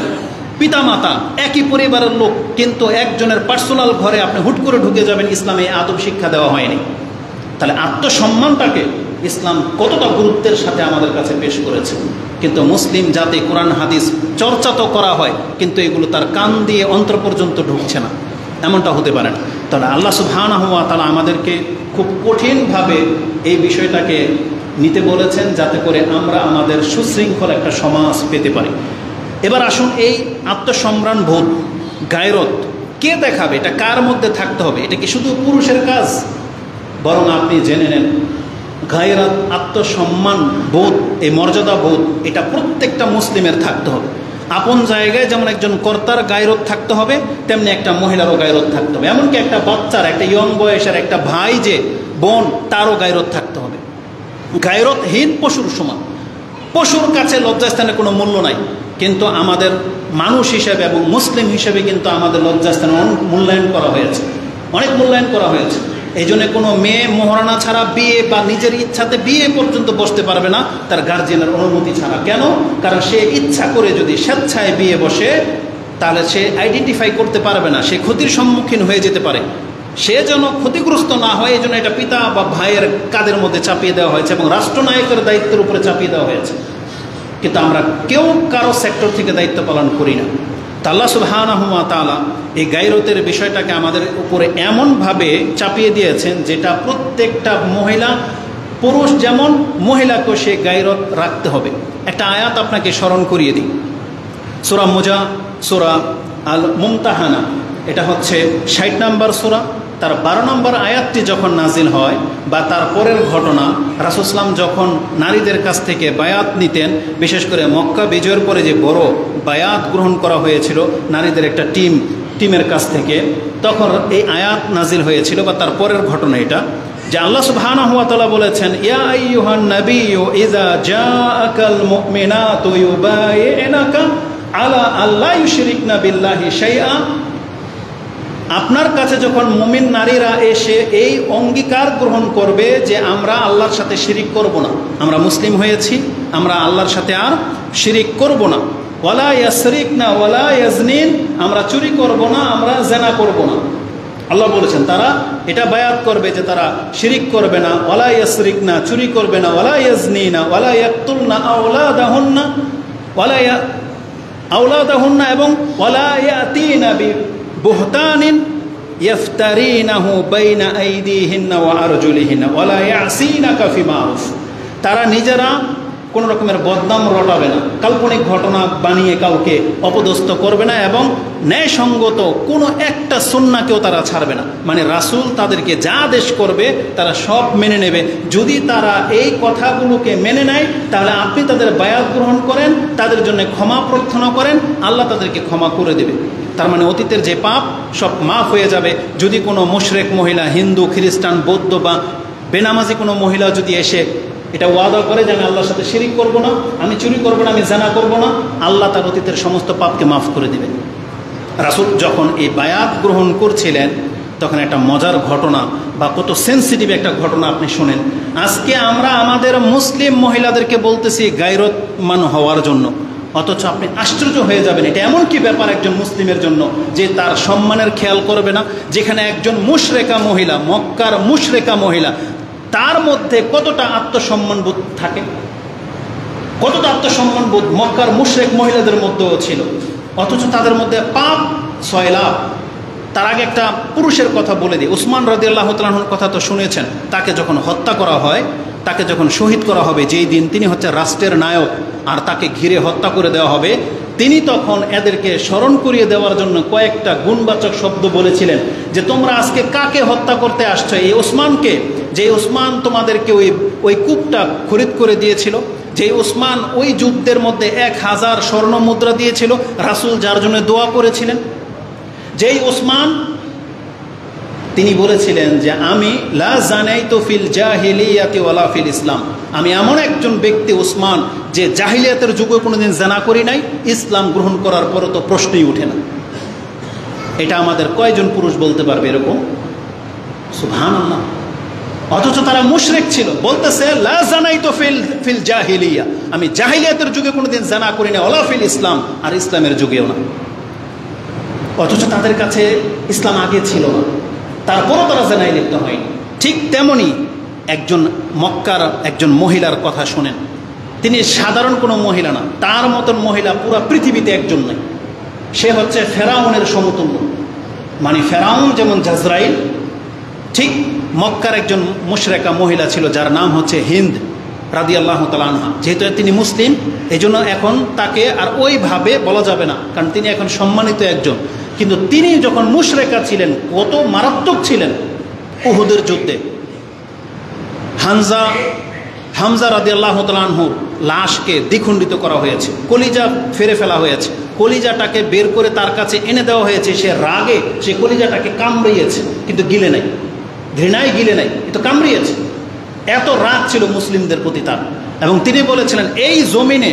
পিতা মাতা একই পরিবারের লোক, কিন্তু একজনের পার্সোনাল ঘরে আপনি হুট করে ঢুকে যাবেন, ইসলামে আদব শিক্ষা দেওয়া হয়নি। তাহলে আত্মসম্মানটাকে ইসলাম কতটা গুরুত্বের সাথে আমাদের কাছে পেশ করেছে। কিন্তু মুসলিম জাতি কোরআন হাদিস চর্চা তো করা হয়, কিন্তু এগুলো তার কান দিয়ে অন্তর পর্যন্ত ঢুকছে না, এমনটা হতে পারে না। তাহলে আল্লাহ সুবহানাহু ওয়া তাআলা আমাদেরকে খুব কঠিনভাবে এই বিষয়টাকে নিতে বলেছেন, যাতে করে আমরা আমাদের সুশৃঙ্খল একটা সমাজ পেতে পারি। এবার আসুন, এই আত্মসম্মান বোধ, গায়রত কে দেখাবে? এটা কার মধ্যে থাকতে হবে? এটা কি শুধু পুরুষের কাজ? বরং আপনি জেনে নেন, গায়রত, আত্মসম্মান বোধ, এই মর্যাদা বোধ, এটা প্রত্যেকটা মুসলিমের থাকতে হবে। আপন জায়গায় যেমন একজন কর্তার গায়রত থাকতে হবে, তেমনি একটা মহিলারও গায়রত থাকতে হবে। এমনকি একটা বাচ্চার, একটা ইয়ং বয়সের একটা ভাই যে বোন, তারও গায়রত থাকতে হবে। গায়রতহীন পশুর সমান। পশুর কাছে লজ্জাস্থানের কোনো মূল্য নাই, কিন্তু আমাদের মানুষ হিসেবে এবং মুসলিম হিসেবে কিন্তু আমাদের লজ্জাস্থানে অনেক মূল্যায়ন করা হয়েছে, অনেক মূল্যায়ন করা হয়েছে। এই জন্য কোনো মেয়ে মোহরানা ছাড়া বিয়ে বা নিজের ইচ্ছাতে বিয়ে পর্যন্ত বসতে পারবে না তার গার্জিয়ানের অনুমতি ছাড়া। কেন? কারণ সে ইচ্ছা করে যদি স্বেচ্ছায় বিয়ে বসে, তাহলে সে আইডেন্টিফাই করতে পারবে না, সে ক্ষতির সম্মুখীন হয়ে যেতে পারে। সে যেন ক্ষতিগ্রস্ত না হয়, এই জন্য এটা পিতা বা ভাইয়ের কাঁধের মধ্যে চাপিয়ে দেওয়া হয়েছে এবং রাষ্ট্রনায়কের দায়িত্বের উপরে চাপিয়ে দেওয়া হয়েছে। কিন্তু আমরা কেউ কারো সেক্টর থেকে দায়িত্ব পালন করি না। তা আল্লাহ সুবহানাহু ওয়া তাআলা এই গায়রতের বিষয়টাকে আমাদের উপরে এমনভাবে চাপিয়ে দিয়েছেন, যেটা প্রত্যেকটা মহিলা, পুরুষ যেমন, মহিলাকেও সে গায়রত রাখতে হবে। একটা আয়াত আপনাকে স্মরণ করিয়ে দিই, সূরা আল মুমতাহানা, এটা হচ্ছে 60 নম্বর সূরা, তার 12 নম্বর আয়াতটি যখন নাজিল হয়, বা তার পরের ঘটনা, রাসূল সাল্লাল্লাহু আলাইহি ওয়াসাল্লাম যখন নারীদের কাছ থেকে বায়াত নিতেন, বিশেষ করে মক্কা বিজয়ের পরে যে বড় বায়াত গ্রহণ করা হয়েছিল নারীদের একটা টিমের কাছ থেকে, তখন এই আয়াত নাজিল হয়েছিল, বা তার পরের ঘটনা এটা, যে আল্লাহ সুবহানাহু ওয়া তাআলা বলেছেন, ইয়া আইয়ুহান নাবিয়্যু ইযা জাআকাল মুমিনাতু ইউবাইয়ুনাকা আলা আল্লা ইউশরিকনা বিল্লাহি শাইআ আপনার কাছে যখন মুমিন নারীরা এসে এই অঙ্গীকার গ্রহণ করবে যে আমরা আল্লাহর সাথে শিরিক করব না, আমরা মুসলিম হয়েছি, আমরা আল্লাহর সাথে আর শিরিক করব না, ওয়ালা ইয়াসরিকনা ওয়ালা ইয়াজনিন, আমরা চুরি করব না, আমরা জেনা করব না, আল্লাহ বলেছেন তারা এটা বায়াত করবে যে তারা শিরিক করবে না, ওয়ালা ইয়াসরিকনা, চুরি করবে না, ওয়ালা ইয়াজনিনা ওয়ালা ইয়াকতুলনা আওলাদাহুন্না আওলাদাহুন্না এবং ওয়ালা ইয়াতিনা বিবুহতানিন ইফতারিনাহু বাইনা আইদিহিন্না ওয়া আরজুলিহিন্না ওয়ালা ইয়াসিনাকা ফি মারুফ। তারা নিজেরা কোনো রকমের বদনাম রটাবে না, কাল্পনিক ঘটনা বানিয়ে কাউকে অপদস্থ করবে না এবং ন্যায়সঙ্গত কোনো একটা সুন্নাহকেও তারা ছাড়বে না। মানে রাসূল তাদেরকে যা আদেশ করবে তারা সব মেনে নেবে। যদি তারা এই কথাগুলোকে মেনে নেয় তাহলে আপনি তাদের বায়াত গ্রহণ করেন, তাদের জন্য ক্ষমা প্রার্থনা করেন, আল্লাহ তাদেরকে ক্ষমা করে দেবে। তার মানে অতীতের যে পাপ সব মাফ হয়ে যাবে। যদি কোনো মুশরিক মহিলা, হিন্দু, খ্রিস্টান, বৌদ্ধ বা বেনামাজি কোনো মহিলা যদি এসে এটা ওয়াদা করে যে আমি আল্লাহর সাথে শিরিক করব না, আমি চুরি করব না, আমি জানা করব না, আল্লাহ তার অতীতের সমস্ত পাপকে মাফ করে দেবেন। রাসূল যখন এই বায়াত গ্রহণ করছিলেন তখন একটা মজার ঘটনা বা কত সেন্সিটিভ একটা ঘটনা আপনি শোনেন। আজকে আমরা আমাদের মুসলিম মহিলাদেরকে বলতেছি গায়রতমান হওয়ার জন্য, অথচ আপনি আশ্চর্য হয়ে যাবেন এটা এমন কি ব্যাপার একজন মুসলিমের জন্য যে তার সম্মানের খেয়াল করবে না। যেখানে একজন মুশরিকা মহিলা, মক্কার মুশরিকা মহিলা, তার মধ্যে কতটা আত্মসম্মানবোধ থাকে, কতটা আত্মসম্মানবোধ মক্কার মুশরিক মহিলাদের মধ্যেও ছিল, অথচ তাদের মধ্যে পাপ সয়লাভ। তার আগে একটা পুরুষের কথা বলে দিই। উসমান রাদিয়াল্লাহু তাআলা আনহুর কথা তো শুনেছেন। তাকে যখন হত্যা করা হয়, তাকে যখন শহীদ করা হবে, যেই দিন তিনি হচ্ছে রাষ্ট্রের নায়ক আর তাকে ঘিরে হত্যা করে দেওয়া হবে, তিনি তখন এদেরকে স্মরণ করিয়ে দেওয়ার জন্য কয়েকটা গুণবাচক শব্দ বলেছিলেন যে তোমরা আজকে কাকে হত্যা করতে আসছো? এই ওসমানকে, যে ওসমান তোমাদেরকে ওই কূপটা খরিদ করে দিয়েছিল, যে ওসমান ওই যুদ্ধের মধ্যে 1000 স্বর্ণ মুদ্রা দিয়েছিল, রাসূল যার জন্য দোয়া করেছিলেন, যেই ওসমান তিনি বলেছিলেন যে আমি লা জানাইতু ফিল জাহিলিয়াতি ওয়ালা ফিল ইসলাম, আমি এমন একজন ব্যক্তি ওসমান যে জাহিলিয়াতের যুগে কোনোদিন জানা করি নাই, ইসলাম গ্রহণ করার পরও তো প্রশ্নই ওঠে না। এটা আমাদের কয়জন পুরুষ বলতে পারবে এরকম? সুবহানাল্লাহ। অথচ তারা মুশরিক ছিল, বলতেছে লা জানাইতু ফিল জাহিলিয়া, আমি জাহিলিয়াতের যুগে কোনোদিন জানা করি না, ওয়ালা ফিল ইসলাম, আর ইসলামের যুগেও না। অথচ তাদের কাছে ইসলাম আগে ছিল না, তারপরও তারা জেনায় লিপ্ত হয়নি। ঠিক তেমনি একজন মক্কার একজন মহিলার কথা শোনেন। তিনি সাধারণ কোনো মহিলা না, তার মতন মহিলা পুরো পৃথিবীতে একজন নেই। সে হচ্ছে ফেরাউনের সমতুল্য। মানে ফেরাউন যেমন জাজরাইল, ঠিক মক্কার একজন মুশরিকা মহিলা ছিল যার নাম হচ্ছে হিন্দ রাদিয়াল্লাহু তাআলা আনহা। যেহেতু তিনি মুসলিম, এই জন্য এখন তাকে আর ওইভাবে বলা যাবে না, কারণ তিনি এখন সম্মানিত একজন। কিন্তু তিনি যখন মুশরিকা ছিলেন কত মারাত্মক ছিলেন। উহুদের যুদ্ধে হামজা রাদিয়াল্লাহু তাআলা আনহুর লাশকে দ্বিখণ্ডিত করা হয়েছে, কলিজা ফেরে ফেলা হয়েছে, কলিজাটাকে বের করে তার কাছে এনে দেওয়া হয়েছে। সে রাগে সে কলিজাটাকে কামড়িয়েছে, কিন্তু গিলে নাই, ঘৃণায় গিলে নাই, কিন্তু কামড়িয়েছে। এত রাগ ছিল মুসলিমদের প্রতি তার। এবং তিনি বলেছিলেন এই জমিনে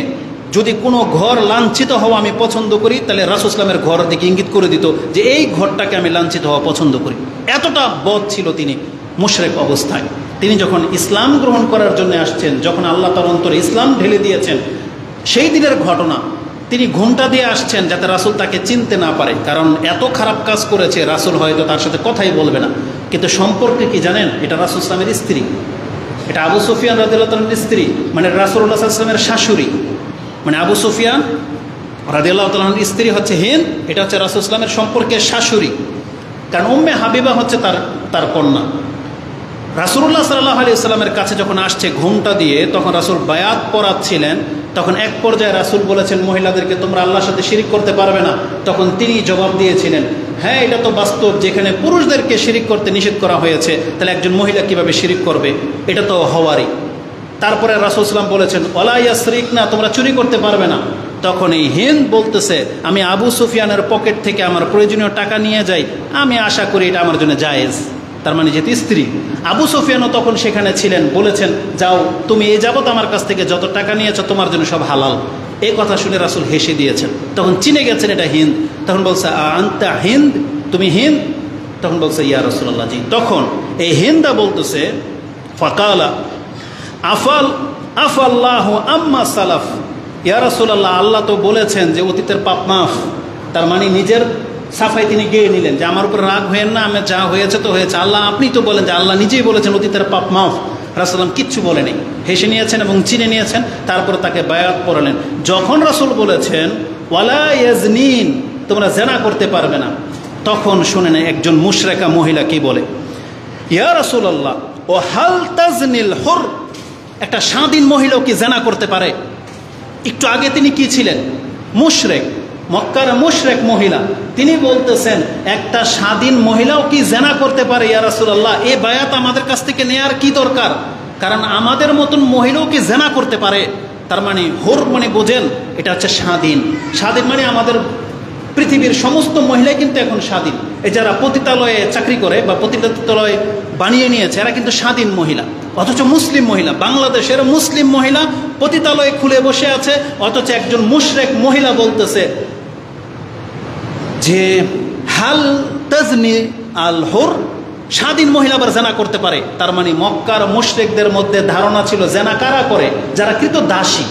যদি কোনো ঘর লাঞ্ছিত হওয়া আমি পছন্দ করি, তাহলে রাসূল ইসলামের ঘর দিকে ইঙ্গিত করে দিত যে এই ঘরটাকে আমি লাঞ্ছিত হওয়া পছন্দ করি। এতটা বদ ছিল তিনি মুশরিক অবস্থায়। তিনি যখন ইসলাম গ্রহণ করার জন্য আসছেন, যখন আল্লাহ তার অন্তরে ইসলাম ঢেলে দিয়েছেন, সেই দিনের ঘটনা। তিনি ঘোমটা দিয়ে আসছেন যাতে রাসূল তাকে চিনতে না পারে, কারণ এত খারাপ কাজ করেছে রাসূল হয়তো তার সাথে কথাই বলবে না। কিন্তু সম্পর্কে কি জানেন? এটা রাসূল ইসলামের স্ত্রী, এটা আবু সুফিয়ান রাদিয়াল্লাহু তাআলার স্ত্রী, মানে রাসূলুল্লাহ সাল্লাল্লাহু আলাইহি ওয়াসাল্লামের শাশুড়ি। মানে আবু সুফিয়ান রাদিয়াল্লাহু তাআলার স্ত্রী হচ্ছে হিন্দ, এটা হচ্ছে রাসূল ইসলামের সম্পর্কের শাশুড়ি। কারণ উম্মে হাবিবা হচ্ছে তার কন্যা। রাসূলুল্লাহ সাল্লাল্লাহু আলাইহি ওয়াসাল্লামের কাছে যখন আসছে ঘোমটা দিয়ে, তখন রাসূল বায়াত পড়াচ্ছিলেন। তখন এক পর্যায়ে রাসূল বলেছেন মহিলাদেরকে তোমরা আল্লাহর সাথে শিরিক করতে পারবে না। তখন তিনি জবাব দিয়েছিলেন, হ্যাঁ এটা তো বাস্তব, যেখানে পুরুষদেরকে শিরিক করতে নিষেধ করা হয়েছে, তাহলে একজন মহিলা কিভাবে শিরিক করবে? এটা তো হওয়ারই। তারপরে রাসূল সাল্লাল্লাহু আলাইহি ওয়াসাল্লাম বলেছেন ওয়ালা ইয়াসরিকনা, তোমরা চুরি করতে পারবে না। তখন এই হিন্দ বলতেছে আমি আবু সুফিয়ানের পকেট থেকে আমার প্রয়োজনীয় টাকা নিয়ে যাই, আমি আশা করি এটা আমার জন্য জায়েজ। তার মানে যেহেতু স্ত্রী, আবু সুফিয়ানও তখন সেখানে ছিলেন, বলেছেন যাও তুমি এই যাবত আমার কাছ থেকে যত টাকা নিয়েছো তোমার জন্য সব হালাল। এই কথা শুনে রাসূল হেসে দিয়েছেন, তখন চিনে গেছেন এটা হিন্দ। তখন বলছে আনতা হিন্দ, তুমি হিন্দ? তখন বলছে ইয়া রাসূলুল্লাহ জি। তখন এই হিন্দা বলতেছে ফাকালা আফাল্লাহু আম্মা সালাফ, ইয়া রাসূলুল্লাহ আল্লাহ তো বলেছেন যে অতীতের পাপ মাফ। তার মানে নিজের সাফাই তিনি গেয়ে নিলেন যে আমার উপর রাগ হয়েন না, আমি যা হয়েছে তো হয়েছে, আল্লাহ আপনি তো বলেন যে আল্লাহ নিজেই বলেছেন অতীতের পাপ মাফ। রাসূল কিচ্ছু বলেনি, হেসে নিয়েছেন এবং চিনে নিয়েছেন। তারপর তাকে বায়াত পড়ালেন। যখন রাসূল বলেছেন ওয়ালা ইয়াজনিন, তোমরা জেনা করতে পারবে না, তখন শুনেন একজন মুশরিকা মহিলা কি বলে, ইয়া রাসূলুল্লাহ ও হাল তাজনিল হুর, একটা স্বাধীন মহিলাও কি জেনা করতে পারে? একটু আগে তিনি কি ছিলেন? মুশরিক, মক্কার মুশরিক মহিলা। তিনি বলতেছেন একটা স্বাধীন মহিলাও কি জেনা করতে পারে? ইয়া রাসূলুল্লাহ এই বায়াত আমাদের কাছ থেকে নেয়ার কি দরকার, কারণ আমাদের মতন মহিলাও কি জেনা করতে পারে। তার মানে হুর মানে বোঝেন, এটা হচ্ছে স্বাধীন। স্বাধীন মানে আমাদের পৃথিবীর সমস্ত মহিলাই কিন্তু এখন স্বাধীন। এই যারা পতিতালয়ে চাকরি করে বা পতিতালয় বানিয়ে নিয়েছে এরা কিন্তু স্বাধীন মহিলা, অথচ মুসলিম মহিলা, বাংলাদেশের মুসলিম মহিলা পতিতালয়ে খুলে বসে আছে, অথচ একজন মুশরিক মহিলা বলতেছে যে হাল তাজনি আল হুর, স্বাধীন মহিলা আবার জেনা করতে পারে। তার মানে মক্কার মুশরিকদের মধ্যে ধারণা ছিল জেনা কারা করে, যারা কৃত দাসী,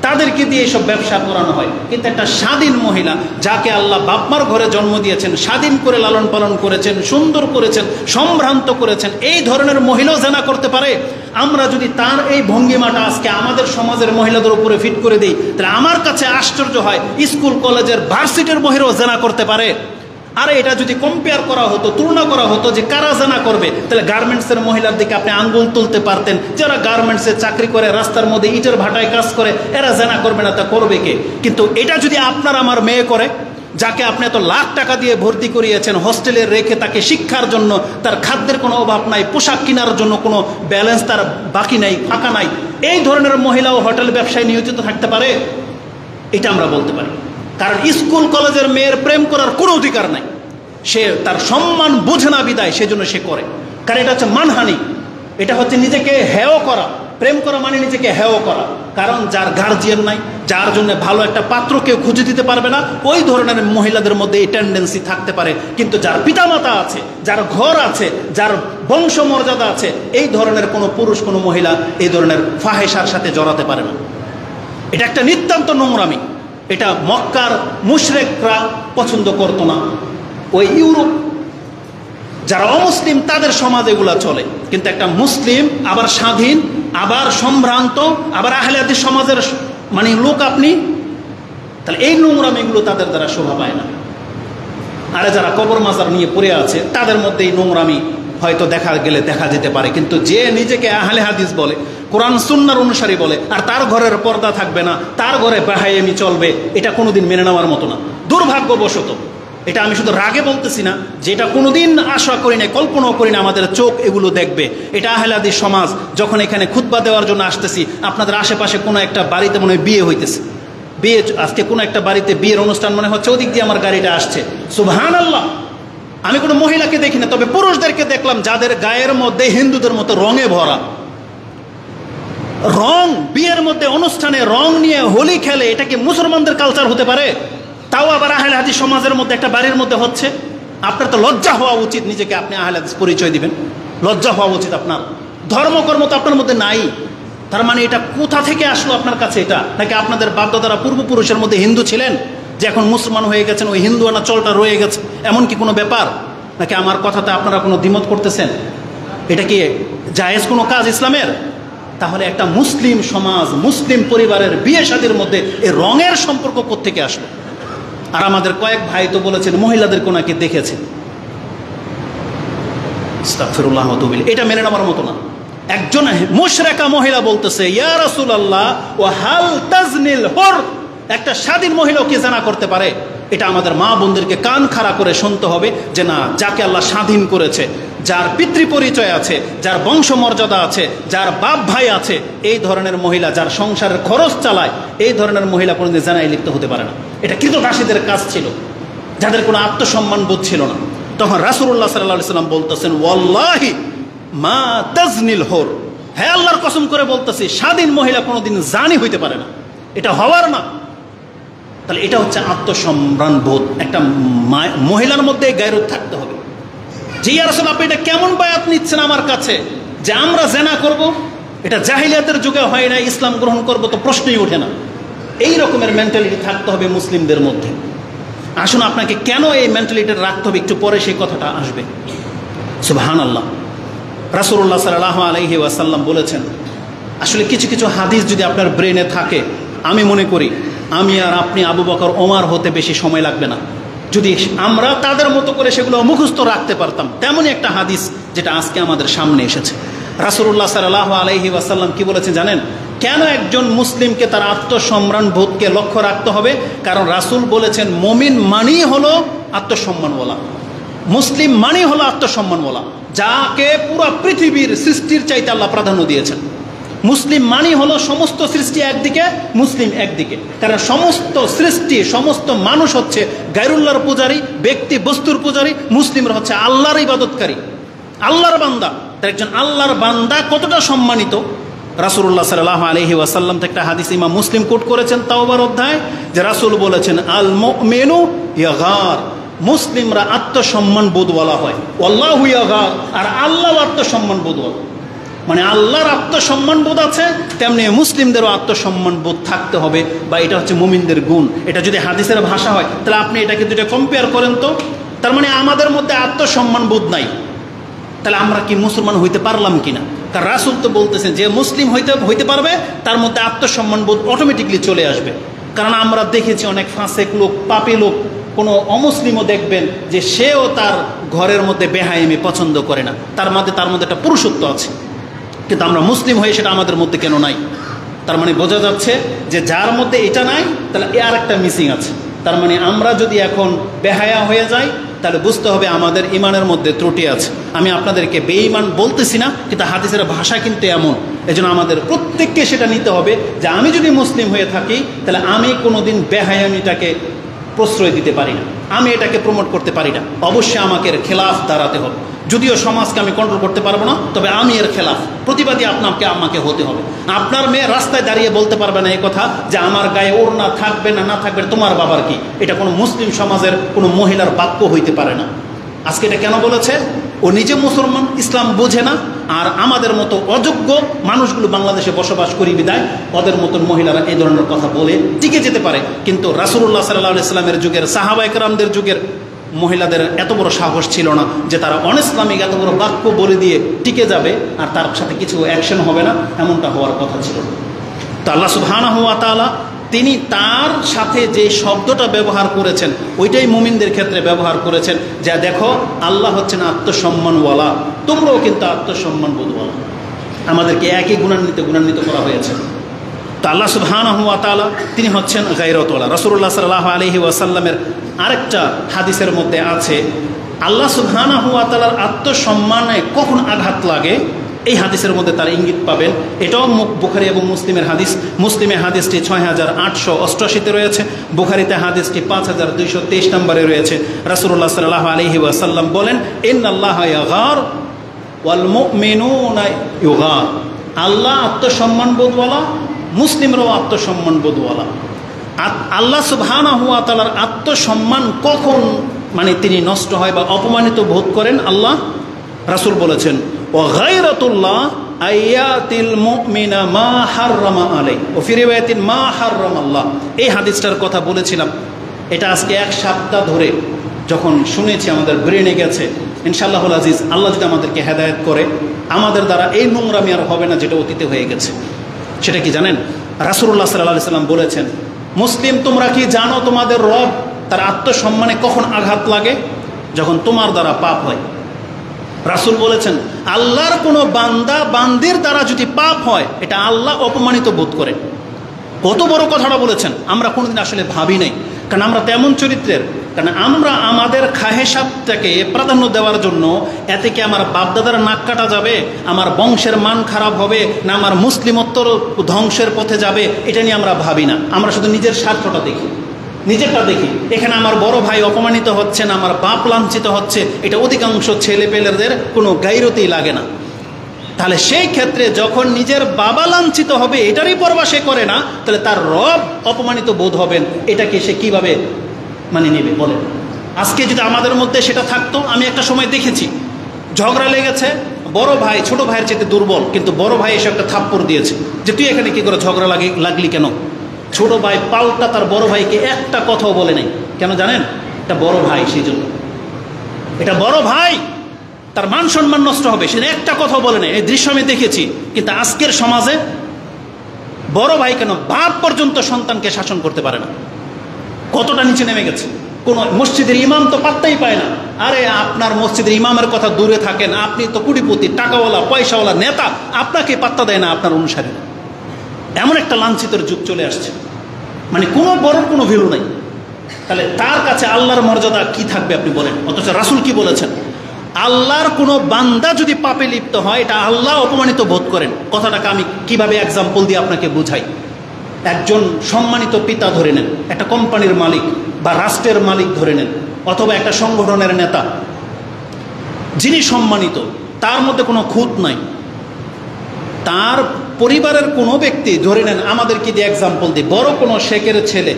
তাদেরকে দিয়ে এইসব ব্যবসা করানো হয়। কিন্তু একটা স্বাধীন মহিলা যাকে আল্লাহ বাপমার ঘরে জন্ম দিয়েছেন, স্বাধীন করে লালন পালন করেছেন, সুন্দর করেছেন, সম্ভ্রান্ত করেছেন, এই ধরনের মহিলাও জেনা করতে পারে। আমরা যদি তার এই ভঙ্গিমাটা আজকে আমাদের সমাজের মহিলাদের উপরে ফিট করে দিই, তাহলে আমার কাছে আশ্চর্য হয় স্কুল কলেজের ভার্সিটির মহিলাও জেনা করতে পারে। আরে এটা যদি কম্পেয়ার করা হতো, তুলনা করা হতো যে কারা জেনা করবে, তাহলে গার্মেন্টসের মহিলার দিকে আপনি আঙ্গুল তুলতে পারতেন। যারা গার্মেন্টসে চাকরি করে, রাস্তার মধ্যে ইটের ভাটায় কাজ করে, এরা জেনা করবে না, তা করবে কে? কিন্তু এটা যদি আপনার আমার মেয়ে করে, যাকে আপনি এত লাখ টাকা দিয়ে ভর্তি করিয়েছেন, হোস্টেলে রেখে তাকে শিক্ষার জন্য, তার খাদ্যের কোনো অভাব নাই, পোশাক কেনার জন্য কোনো ব্যালেন্স তার বাকি নাই, ফাঁকা নাই, এই ধরনের মহিলাও হোটেল ব্যবসায় নিয়োজিত থাকতে পারে? এটা আমরা বলতে পারি। কারণ স্কুল কলেজের মেয়ের প্রেম করার কোনো অধিকার নাই, সে তার সম্মান বোঝে না বিদায় সেজন্য সে করে। কারণ এটা হচ্ছে মানহানি, এটা হচ্ছে নিজেকে হেয় করা। প্রেম করা মানে নিজেকে হেয় করা। কারণ যার গার্জিয়ান নাই, যার জন্য ভালো একটা পাত্র কেউ খুঁজে দিতে পারবে না, ওই ধরনের মহিলাদের মধ্যে এই টেন্ডেন্সি থাকতে পারে। কিন্তু যার পিতামাতা আছে, যার ঘর আছে, যার বংশ মর্যাদা আছে, এই ধরনের কোনো পুরুষ, কোনো মহিলা এই ধরনের ফাহেসার সাথে জড়াতে পারে না। এটা একটা নিতান্ত নোংরামি। এটা মক্কার মুশরিকরা পছন্দ করতো না। ওই ইউরোপ যারা অমুসলিম তাদের সমাজ এগুলা চলে। কিন্তু একটা মুসলিম আবার স্বাধীন, আবার সম্ভ্রান্ত, আবার আহলে হাদিস সমাজের মানে লোক আপনি, তাহলে এই নোংরামিগুলো তাদের দ্বারা শোভা পায় না। আরে যারা কবর মাজার নিয়ে পড়ে আছে তাদের মধ্যে এই নোংরামি হয়তো দেখা গেলে দেখা যেতে পারে। কিন্তু যে নিজেকে আহলে হাদিস বলে, কোরআন সুন্নাহর অনুসারী বলে, আর তার ঘরের পর্দা থাকবে না, তার ঘরে বেহায়ামি চলবে, এটা কোনোদিন মেনে নেওয়ার মতো না। দুর্ভাগ্যবশত, এটা আমি শুধু রাগে বলতেছি না, যেটা কোনোদিন আশা করি না, কল্পনাও করি না আমাদের চোখ এগুলো দেখবে। এটা আহলে হাদিস সমাজ যখন এখানে খুতবা দেওয়ার জন্য আসতেছি, আপনাদের আশেপাশে কোনো একটা বাড়িতে মনে হয় বিয়ে হইতেছে, বিয়ে আজকে কোনো একটা বাড়িতে বিয়ের অনুষ্ঠান মনে হচ্ছে, ওদিক দিয়ে আমার গাড়িটা আসছে, সুবহানাল্লাহ। আমি কোনো মহিলাকে দেখি না, তবে পুরুষদেরকে দেখলাম যাদের গায়ের মধ্যে হিন্দুদের মতো রঙে ভরা। রং, বিয়ের মধ্যে অনুষ্ঠানে রং নিয়ে হোলি খেলে, এটা কি মুসলমানদের কালচার হতে পারে? তাও আবার আহলে হাদিস সমাজের মধ্যে একটা বাড়ির মধ্যে হচ্ছে। আপনার তো লজ্জা হওয়া উচিত, নিজেকে আপনি আহলে হাদিস পরিচয় দিবেন, লজ্জা হওয়া উচিত আপনার। ধর্মকর্ম তো আপনার মধ্যে নাই। তার মানে এটা কোথা থেকে আসলো আপনার কাছে? এটা নাকি আপনাদের বাপদাদারা পূর্বপুরুষের মধ্যে হিন্দু ছিলেন, যে এখন মুসলমান হয়ে গেছেন, ওই হিন্দু আনা চলটা রয়ে গেছে, এমন কি কোনো ব্যাপার? নাকি আমার কথাতে আপনারা কোনো দ্বিমত করতেছেন? এটা কি জায়েজ কোনো কাজ ইসলামের? তাহলে একটা মুসলিম সমাজ, মুসলিম পরিবারের বিয়ে শাদীর মধ্যে এই রঙের সম্পর্ক কোত্থেকে আসলো? আর আমাদের কয়েক ভাই তো বলেছেন মহিলাদেরকে নাকি দেখেছেন। আস্তাগফিরুল্লাহ ওয়া আতুবু ইলাইহি। এটা মেনে নেওয়ার মতো না। একজন মুশরিকা মহিলা বলতেছে, ইয়া রাসূলুল্লাহ ওয়া হাল তাজনিল হুর, একটা স্বাধীন মহিলাও কি জানা করতে পারে? এটা আমাদের মা বোনদেরকে কান খাড়া করে শুনতে হবে যে না, যাকে আল্লাহ স্বাধীন করেছে, যার পিতৃ পরিচয় আছে, যার বংশমর্যাদা আছে, যার বাপ ভাই আছে, এই ধরনের মহিলা, যার সংসারের খরচ চালায়, এই ধরনের মহিলা কোনোদিন জানায় লিপ্ত হতে পারে না। এটা কৃতদাসীদের কাজ ছিল, যাদের কোনো আত্মসম্মান বোধ ছিল না। তখন রাসূলুল্লাহ সাল্লাল্লাহু আলাইহি ওয়াসাল্লাম বলতেছেন, ওয়াল্লাহি মা তাজনিল হুর, হ্যাঁ আল্লাহর কসম করে বলতেছি, স্বাধীন মহিলা কোনোদিন জানি হইতে পারে না, এটা হওয়ার না। তাহলে এটা হচ্ছে আত্মসম্মান বোধ। একটা মহিলার মধ্যে গায়রত থাকতে হবে। যে ইয়া রাসূল আপনি এটা কেমন বায়াত নিচ্ছেন আমার কাছে যে আমরা জেনা করব? এটা জাহিলিয়াতের যুগে হয় না, ইসলাম গ্রহণ করব তো প্রশ্নই ওঠে না। এই রকমের মেন্টালিটি থাকতে হবে মুসলিমদের মধ্যে। আসুন, আপনাকে কেন এই মেন্টালিটি রাখতে হবে একটু পরে সেই কথাটা আসবে। সুবহানাল্লাহ। রাসূলুল্লাহ সাল্লাল্লাহু আলাইহি ওয়াসাল্লাম বলেছেন, আসলে কিছু কিছু হাদিস যদি আপনার ব্রেনে থাকে, আমি মনে করি আমি আর আপনি আবু বকর ওমর হতে বেশি সময় লাগবে না, যদি আমরা তাদের মতো করে সেগুলো মুখস্থ রাখতে পারতাম। তেমনই একটা হাদিস যেটা আজকে আমাদের সামনে এসেছে। রাসূলুল্লাহ সাল্লাল্লাহু আলাইহি ওয়াসাল্লাম কি বলেছেন জানেন? কেন একজন মুসলিমকে তার আত্মসম্মান বোধকে লক্ষ্য রাখতে হবে? কারণ রাসূল বলেছেন মুমিন মানেই হলো আত্মসম্মানওয়ালা, মুসলিম মানেই হলো আত্মসম্মানওয়ালা, যাকে পুরো পৃথিবীর সৃষ্টির চাইতে আল্লাহ প্রাধান্য দিয়েছেন। মুসলিম মানেই হলো সমস্ত সৃষ্টি একদিকে, মুসলিম একদিকে। কারণ সমস্ত সৃষ্টি, সমস্ত মানুষ হচ্ছে গায়রুল্লাহর পূজারী, ব্যক্তি বস্তুর পূজারী। মুসলিমরা হচ্ছে আল্লাহর ইবাদতকারী, আল্লাহর বান্দা। তার একজন আল্লাহর বান্দা কতটা সম্মানিত, রাসূলুল্লাহ সাল্লাল্লাহু আলাইহি ওয়াসাল্লাম থেকে একটা হাদিস ইমাম মুসলিম কোট করেছেন তাওবার অধ্যায়, যে রাসূল বলেছেন আল মুমিনু ইয়াগার, মুসলিমরা আত্মসম্মান বোধওয়ালা হয়, আল্লাহু ইয়াগার, আর আল্লাহ আত্মসম্মান বোধওয়ালা। মানে আল্লাহর আত্মসম্মান বোধ আছে, তেমনি মুসলিমদেরও আত্মসম্মান বোধ থাকতে হবে, বা এটা হচ্ছে মুমিনদের গুণ। এটা যদি হাদিসের ভাষা হয় তাহলে আপনি এটাকে দুটো কম্পেয়ার করেন তো। তার মানে আমাদের মধ্যে আত্মসম্মান বোধ নাই, তাহলে আমরা কি মুসলমান হইতে পারলাম কিনা? কারণ রাসূল তো বলতেছেন যে মুসলিম হইতে পারবে তার মধ্যে আত্মসম্মান বোধ অটোমেটিকলি চলে আসবে। কারণ আমরা দেখেছি অনেক ফাঁসেক লোক, পাপী লোক, কোনো অমুসলিমও দেখবেন যে সেও তার ঘরের মধ্যে বেহায়ামি পছন্দ করে না, তার মধ্যে একটা পুরুষত্ব আছে, কিন্তু আমরা মুসলিম হয়ে সেটা আমাদের মধ্যে কেন নাই? তার মানে বোঝা যাচ্ছে যে যার মধ্যে এটা নাই তাহলে আর একটা মিসিং আছে। তার মানে আমরা যদি এখন বেহায়া হয়ে যাই তাহলে বুঝতে হবে আমাদের ইমানের মধ্যে ত্রুটি আছে। আমি আপনাদেরকে বেঈমান বলতেছি না, কিন্তু হাদিসের ভাষা কিন্তু এমন। এজন্য আমাদের প্রত্যেককে সেটা নিতে হবে যে আমি যদি মুসলিম হয়ে থাকি তাহলে আমি কোনোদিন বেহায়ামিটাকে প্রশ্রয় দিতে পারি না, আমি এটাকে প্রমোট করতে পারি না। অবশ্যই আমাকে এর খেলাফ দাঁড়াতে হবে। যদিও সমাজকে আমি কন্ট্রোল করতে পারবো না, তবে আমি এর খেলাফ, প্রতিবাদী আমাকে হতে হবে। আপনার মেয়ে রাস্তায় দাঁড়িয়ে বলতে পারবে না এই কথা যে আমার গায়ে ওড়না থাকবে না, না থাকবে তোমার বাবার কি। এটা কোনো মুসলিম সমাজের কোনো মহিলার বাক্য হইতে পারে না। আজকে এটা কেন বলেছে? ও নিজে মুসলমান, ইসলাম বোঝে না, আর আমাদের মতো অযোগ্য মানুষগুলো বাংলাদেশে বসবাস করি বিদায় ওদের মতন মহিলারা এই ধরনের কথা বলে টিকে যেতে পারে। কিন্তু রাসূলুল্লাহ সাল্লাল্লাহু আলাইহি ওয়াসাল্লামের যুগের, সাহাবায়ে কেরামদের যুগের মহিলাদের এত বড় সাহস ছিল না যে তারা অনইসলামিক এত বড় বাক্য বলে দিয়ে টিকে যাবে আর তার সাথে কিছু অ্যাকশন হবে না, এমনটা হওয়ার কথা ছিল না। তো আল্লাহ সুবহানাহু ওয়া তাআলা তিনি তার সাথে যে শব্দটা ব্যবহার করেছেন ওইটাই মুমিনদের ক্ষেত্রে ব্যবহার করেছেন, যা দেখো আল্লাহ হচ্ছেন আত্মসম্মানওয়ালা, তোমরাও কিন্তু আত্মসম্মান বোধওয়ালা। আমাদেরকে একই গুণান্বিত করা হয়েছে। তো আল্লাহ সুবহানাহু ওয়া তাআলা তিনি হচ্ছেন গায়রতওয়ালা। রাসূলুল্লাহ সাল্লাল্লাহু আলাইহি ওয়াসাল্লামের আরেকটা হাদিসের মধ্যে আছে আল্লাহ সুবহানাহু ওয়া তাআলার আত্মসম্মানে কখন আঘাত লাগে, এই হাদিসের মধ্যে তার ইঙ্গিত পাবেন। এটাও বুখারী এবং মুসলিমের হাদিস। মুসলিমে হাদিসটি ৬৮৮৮তে রয়েছে, বুখারীতে হাদিসটি ৫২২২৩ নম্বরে রয়েছে। রাসূলুল্লাহ সাল্লাল্লাহু আলাইহি ওয়াসাল্লাম বলেন, ইন্নাল্লাহা ইয়াগার ওয়াল মুমিনুনা ইউগার। আল্লাহ আত্মসম্মান বোধওয়ালা, মুসলিমরাও আত্মসম্মান বোধওয়ালা। আল্লাহ সুবহানাহু ওয়া তাআলার আত্মসম্মান কখন মানে তিনি নষ্ট হয় বা অপমানিত বোধ করেন আল্লাহ? রাসূল বলেছেন, ওয়া গায়রাতুল্লাহ আয়াতিল মুমিনা মা হাররামা আলাইহি ওয়া ফি রিওয়ায়াতিন মা হাররামাল্লাহ। এই হাদিসটার কথা বলেছিলাম, এটা আজকে এক সপ্তাহ ধরে যখন শুনেছি আমাদের ব্রেনে গেছে। ইনশাআল্লাহুল আজিজ, আল্লাহ যদি আমাদেরকে হেদায়েত করে আমাদের দ্বারা এই নোংরামি আর হবে না যেটা অতীতে হয়ে গেছে। সেটা কি জানেন? রাসূলুল্লাহ সাল্লাল্লাহু আলাইহি ওয়াসাল্লাম বলেছেন, মুসলিম তোমরা কি জানো তোমাদের রব তার আত্মসম্মানে কখন আঘাত লাগে? যখন তোমার দ্বারা পাপ হয়। রাসূল বলেছেন, আল্লাহর কোনো বান্দা বান্দির দ্বারা যদি পাপ হয় এটা আল্লাহ অপমানিত বোধ করেন। কত বড় কথাটা বলেছেন, আমরা কোনোদিন আসলে ভাবি নাই। কারণ আমরা তেমন চরিত্রের, কারণ আমরা আমাদের খাহেসাবটাকে প্রাধান্য দেওয়ার জন্য এতে কি আমার বাপদাদার নাক কাটা যাবে, আমার বংশের মান খারাপ হবে, না আমার মুসলিমত্বর ধ্বংসের পথে যাবে, এটা নিয়ে আমরা ভাবি না। আমরা শুধু নিজের স্বার্থটা দেখি, নিজেরটা দেখি। এখানে আমার বড় ভাই অপমানিত হচ্ছে না, আমার বাপ লাঞ্ছিত হচ্ছে, এটা অধিকাংশ ছেলেপেলেদের কোনো গাইরতেই লাগে না। তাহলে সেই ক্ষেত্রে যখন নিজের বাবা লাঞ্ছিত হবে এটারই পরোয়া সে করে না, তাহলে তার রব অপমানিত বোধ হবেন, এটাকে সে কিভাবে মানে নেবে বলেন? আজকে যদি আমাদের মধ্যে সেটা থাকতো, আমি একটা সময় দেখেছি ঝগড়া লেগেছে, বড় ভাই ছোট ভাইয়ের চেয়ে দুর্বল, কিন্তু বড় ভাই এসে একটা থাপ্পড় দিয়েছে যে তুই এখানে কি করে ঝগড়া লাগলি কেন? ছোট ভাই পাল্টা তার বড় ভাইকে একটা কথাও বলে নাই। কেন জানেন? এটা বড় ভাই, সেই জন্য। এটা বড় ভাই, তার মান সম্মান নষ্ট হবে, সে একটা কথাও বলে নাই। এই দৃশ্য আমি দেখেছি। কিন্তু আজকের সমাজে বড় ভাই কেন, বাপ পর্যন্ত সন্তানকে শাসন করতে পারে না। কতটা নিচে নেমে গেছে। কোন মসজিদের ইমাম তো পাত্তাই পায় না। আরে আপনার মসজিদের ইমামের কথা দূরে থাকেন, আপনি তো কোটিপতি, টাকাওয়ালা, পয়সাওয়ালা নেতা, আপনাকে পাত্তা দেয় না আপনার অনুসারী। এমন একটা লাঞ্ছিতের যুগ চলে আসছে, মানে কোনো বড় কোনো ভ্যালু নাই। তাহলে তার কাছে আল্লাহর মর্যাদা কি থাকবে আপনি বলেন? অথচ রাসূল কি বলেছেন? আল্লাহর কোনো বান্দা যদি পাপে লিপ্ত হয়, এটা আল্লাহ অপমানিত বোধ করেন। কথাটাকে আমি কিভাবে এক্সাম্পল দিয়ে আপনাকে বুঝাই। একজন সম্মানিত পিতা ধরে নেন, একটা কোম্পানির মালিক বা রাষ্ট্রের মালিক ধরে নেন, অথবা একটা সংগঠনের নেতা, যিনি সম্মানিত, তার মধ্যে কোনো খুঁত নাই। তার পরিবারের কোনো ব্যক্তি ধরে নেন, আমাদেরকে দিয়ে এক্সাম্পল দিই, বড় কোনো শেখের ছেলে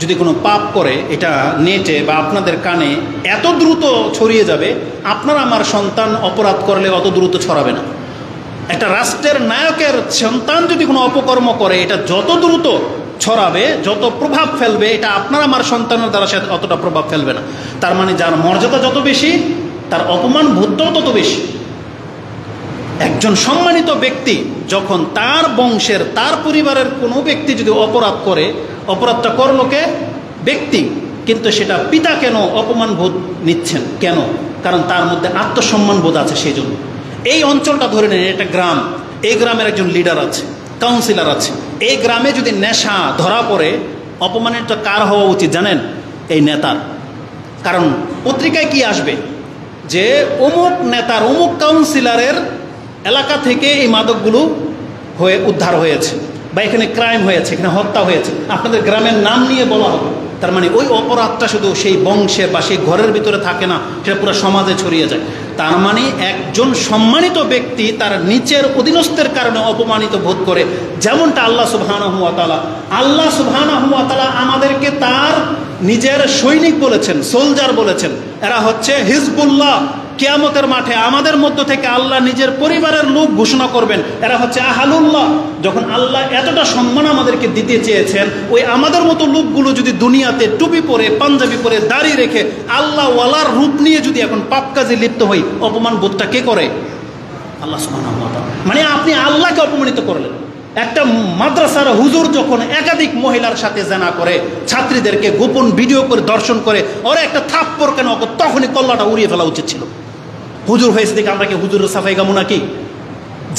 যদি কোনো পাপ করে, এটা নেটে বা আপনাদের কানে এত দ্রুত ছড়িয়ে যাবে, আপনার আমার সন্তান অপরাধ করলে অত দ্রুত ছড়াবে না। একটা রাষ্ট্রের নায়কের সন্তান যদি কোনো অপকর্ম করে, এটা যত দ্রুত ছড়াবে, যত প্রভাব ফেলবে, এটা আপনার আমার সন্তানের দ্বারা সে অতটা প্রভাব ফেলবে না। তার মানে যার মর্যাদা যত বেশি, তার অপমান বোধটাও তত বেশি। একজন সম্মানিত ব্যক্তি যখন তার বংশের, তার পরিবারের কোনো ব্যক্তি যদি অপরাধ করে, অপরাধটা করলো কে? ব্যক্তি, কিন্তু সেটা পিতা কেন অপমান বোধ নিচ্ছেন? কেন? কারণ তার মধ্যে আত্মসম্মান বোধ আছে, সেই জন্য। এই অঞ্চলটা ধরে নেন, এটা গ্রাম, এই গ্রামের একজন লিডার আছে, কাউন্সিলর আছে। এই গ্রামে যদি নেশা ধরা পড়ে, অপমানটা কার হওয়া উচিত জানেন? এই নেতার। কারণ পত্রিকায় কি আসবে যে অমুক নেতার, অমুক কাউন্সিলরের এলাকা থেকে এই মাদকগুলো হয়ে উদ্ধার হয়েছে, বা এখানে ক্রাইম হয়েছে, এখানে হত্যা হয়েছে, আপনাদের গ্রামের নাম নিয়ে বলা হবে। তার মানে ওই অপরাধটা শুধু সেই বংশের বা সেই ঘরের ভিতরে থাকে না, সেটা পুরো সমাজে ছড়িয়ে যায়। তার মানে একজন সম্মানিত ব্যক্তি তার নিচের অধীনস্থের কারণে অপমানিত বোধ করে, যেমনটা আল্লাহ সুবহানাহু ওয়া তাআলা আমাদেরকে তার নিজের সৈনিক বলেছেন, সোলজার বলেছেন। এরা হচ্ছে হিজবুল্লাহ। কিয়ামতের মাঠে আমাদের মধ্য থেকে আল্লাহ নিজের পরিবারের লোক ঘোষণা করবেন, এরা হচ্ছে আহলুল্লাহ। যখন আল্লাহ এতটা সম্মান আমাদেরকে দিতে চেয়েছেন, ওই আমাদের মতো লোকগুলো যদি দুনিয়াতে টুপি পরে, পাঞ্জাবি পরে, দাড়ি রেখে আল্লাহ ওয়ালার রূপ নিয়ে যদি এখন পাপ কাজে লিপ্ত হই, অপমান বোধটা কে করে? আল্লাহ সুবহানাহু ওয়া তাআলা। মানে আপনি আল্লাহকে অপমানিত করলেন। একটা মাদ্রাসার হুজুর যখন একাধিক মহিলার সাথে জেনা করে, ছাত্রীদেরকে গোপন ভিডিও করে দর্শন করে, ওরা একটা থাপ্পড় কেন? তখনই কল্লাটা উড়িয়ে ফেলা উচিত ছিল। হুজুর হয়েছে দেখে আমরা কি হুজুরের সাফাই গামু নাকি?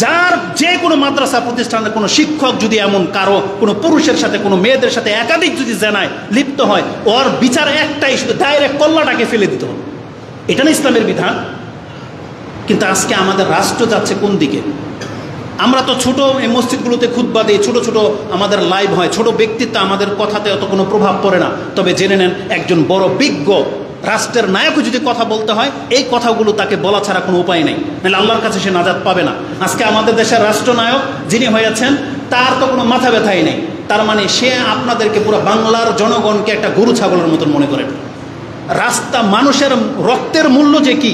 যার যে কোনো মাদ্রাসা প্রতিষ্ঠানের কোনো শিক্ষক যদি এমন কারো কোনো পুরুষের সাথে, কোনো মেয়েদের সাথে একাধিক যদি জেনায় লিপ্ত হয়, ওর বিচার একটাই, শুধু ডাইরেক্ট কল্লাটাকে ফেলে দিতে হবে। এটা না ইসলামের বিধান? কিন্তু আজকে আমাদের রাষ্ট্র যাচ্ছে কোন দিকে? আমরা তো ছোট এই মসজিদগুলোতে খুতবা দিই, ছোট ছোট আমাদের লাইভ হয়, ছোট ব্যক্তিত্ব, আমাদের কথাতে অত কোনো প্রভাব পড়ে না। তবে জেনে নেন, একজন বড় বিজ্ঞ রাষ্ট্রের নায়কও যদি কথা বলতে হয়, এই কথাগুলো তাকে বলা ছাড়া কোনো উপায় নেই, নাহলে আল্লাহর কাছে সে নাজাত পাবে না। আজকে আমাদের দেশের রাষ্ট্রনায়ক যিনি হয়েছেন, তার তো কোনো মাথা ব্যথাই নেই। তার মানে সে আপনাদেরকে, পুরো বাংলার জনগণকে একটা গরু ছাগলের মতন মনে করেন। রাস্তা, মানুষের রক্তের মূল্য যে কি,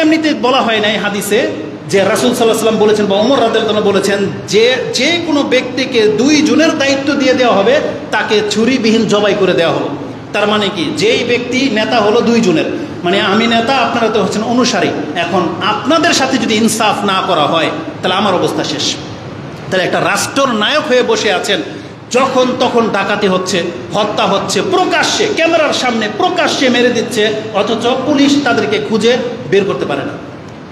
এমনিতে বলা হয় নাই হাদিসে যে রাসূল সাল্লাল্লাহু আলাইহি ওয়াসাল্লাম বলেছেন, বা ওমর রাদিয়াল্লাহু আনহু বলেছেন, যে কোনো ব্যক্তিকে 2 জনের দায়িত্ব দিয়ে দেওয়া হবে, তাকে ছুরিবিহীন জবাই করে দেওয়া হবে। তার মানে কি, যেই ব্যক্তি নেতা হলো 2 জনের, মানে আমি নেতা, আপনারা তো হচ্ছেন অনুসারী। এখন আপনাদের সাথে যদি ইনসাফ না করা হয়, তাহলে আমার অবস্থা শেষ। তাহলে একটা রাষ্ট্রের নায়ক হয়ে বসে আছেন, যখন তখন ডাকাতি হচ্ছে, হত্যা হচ্ছে, প্রকাশ্যে ক্যামেরার সামনে প্রকাশ্যে মেরে দিচ্ছে, অথচ পুলিশ তাদেরকে খুঁজে বের করতে পারে না,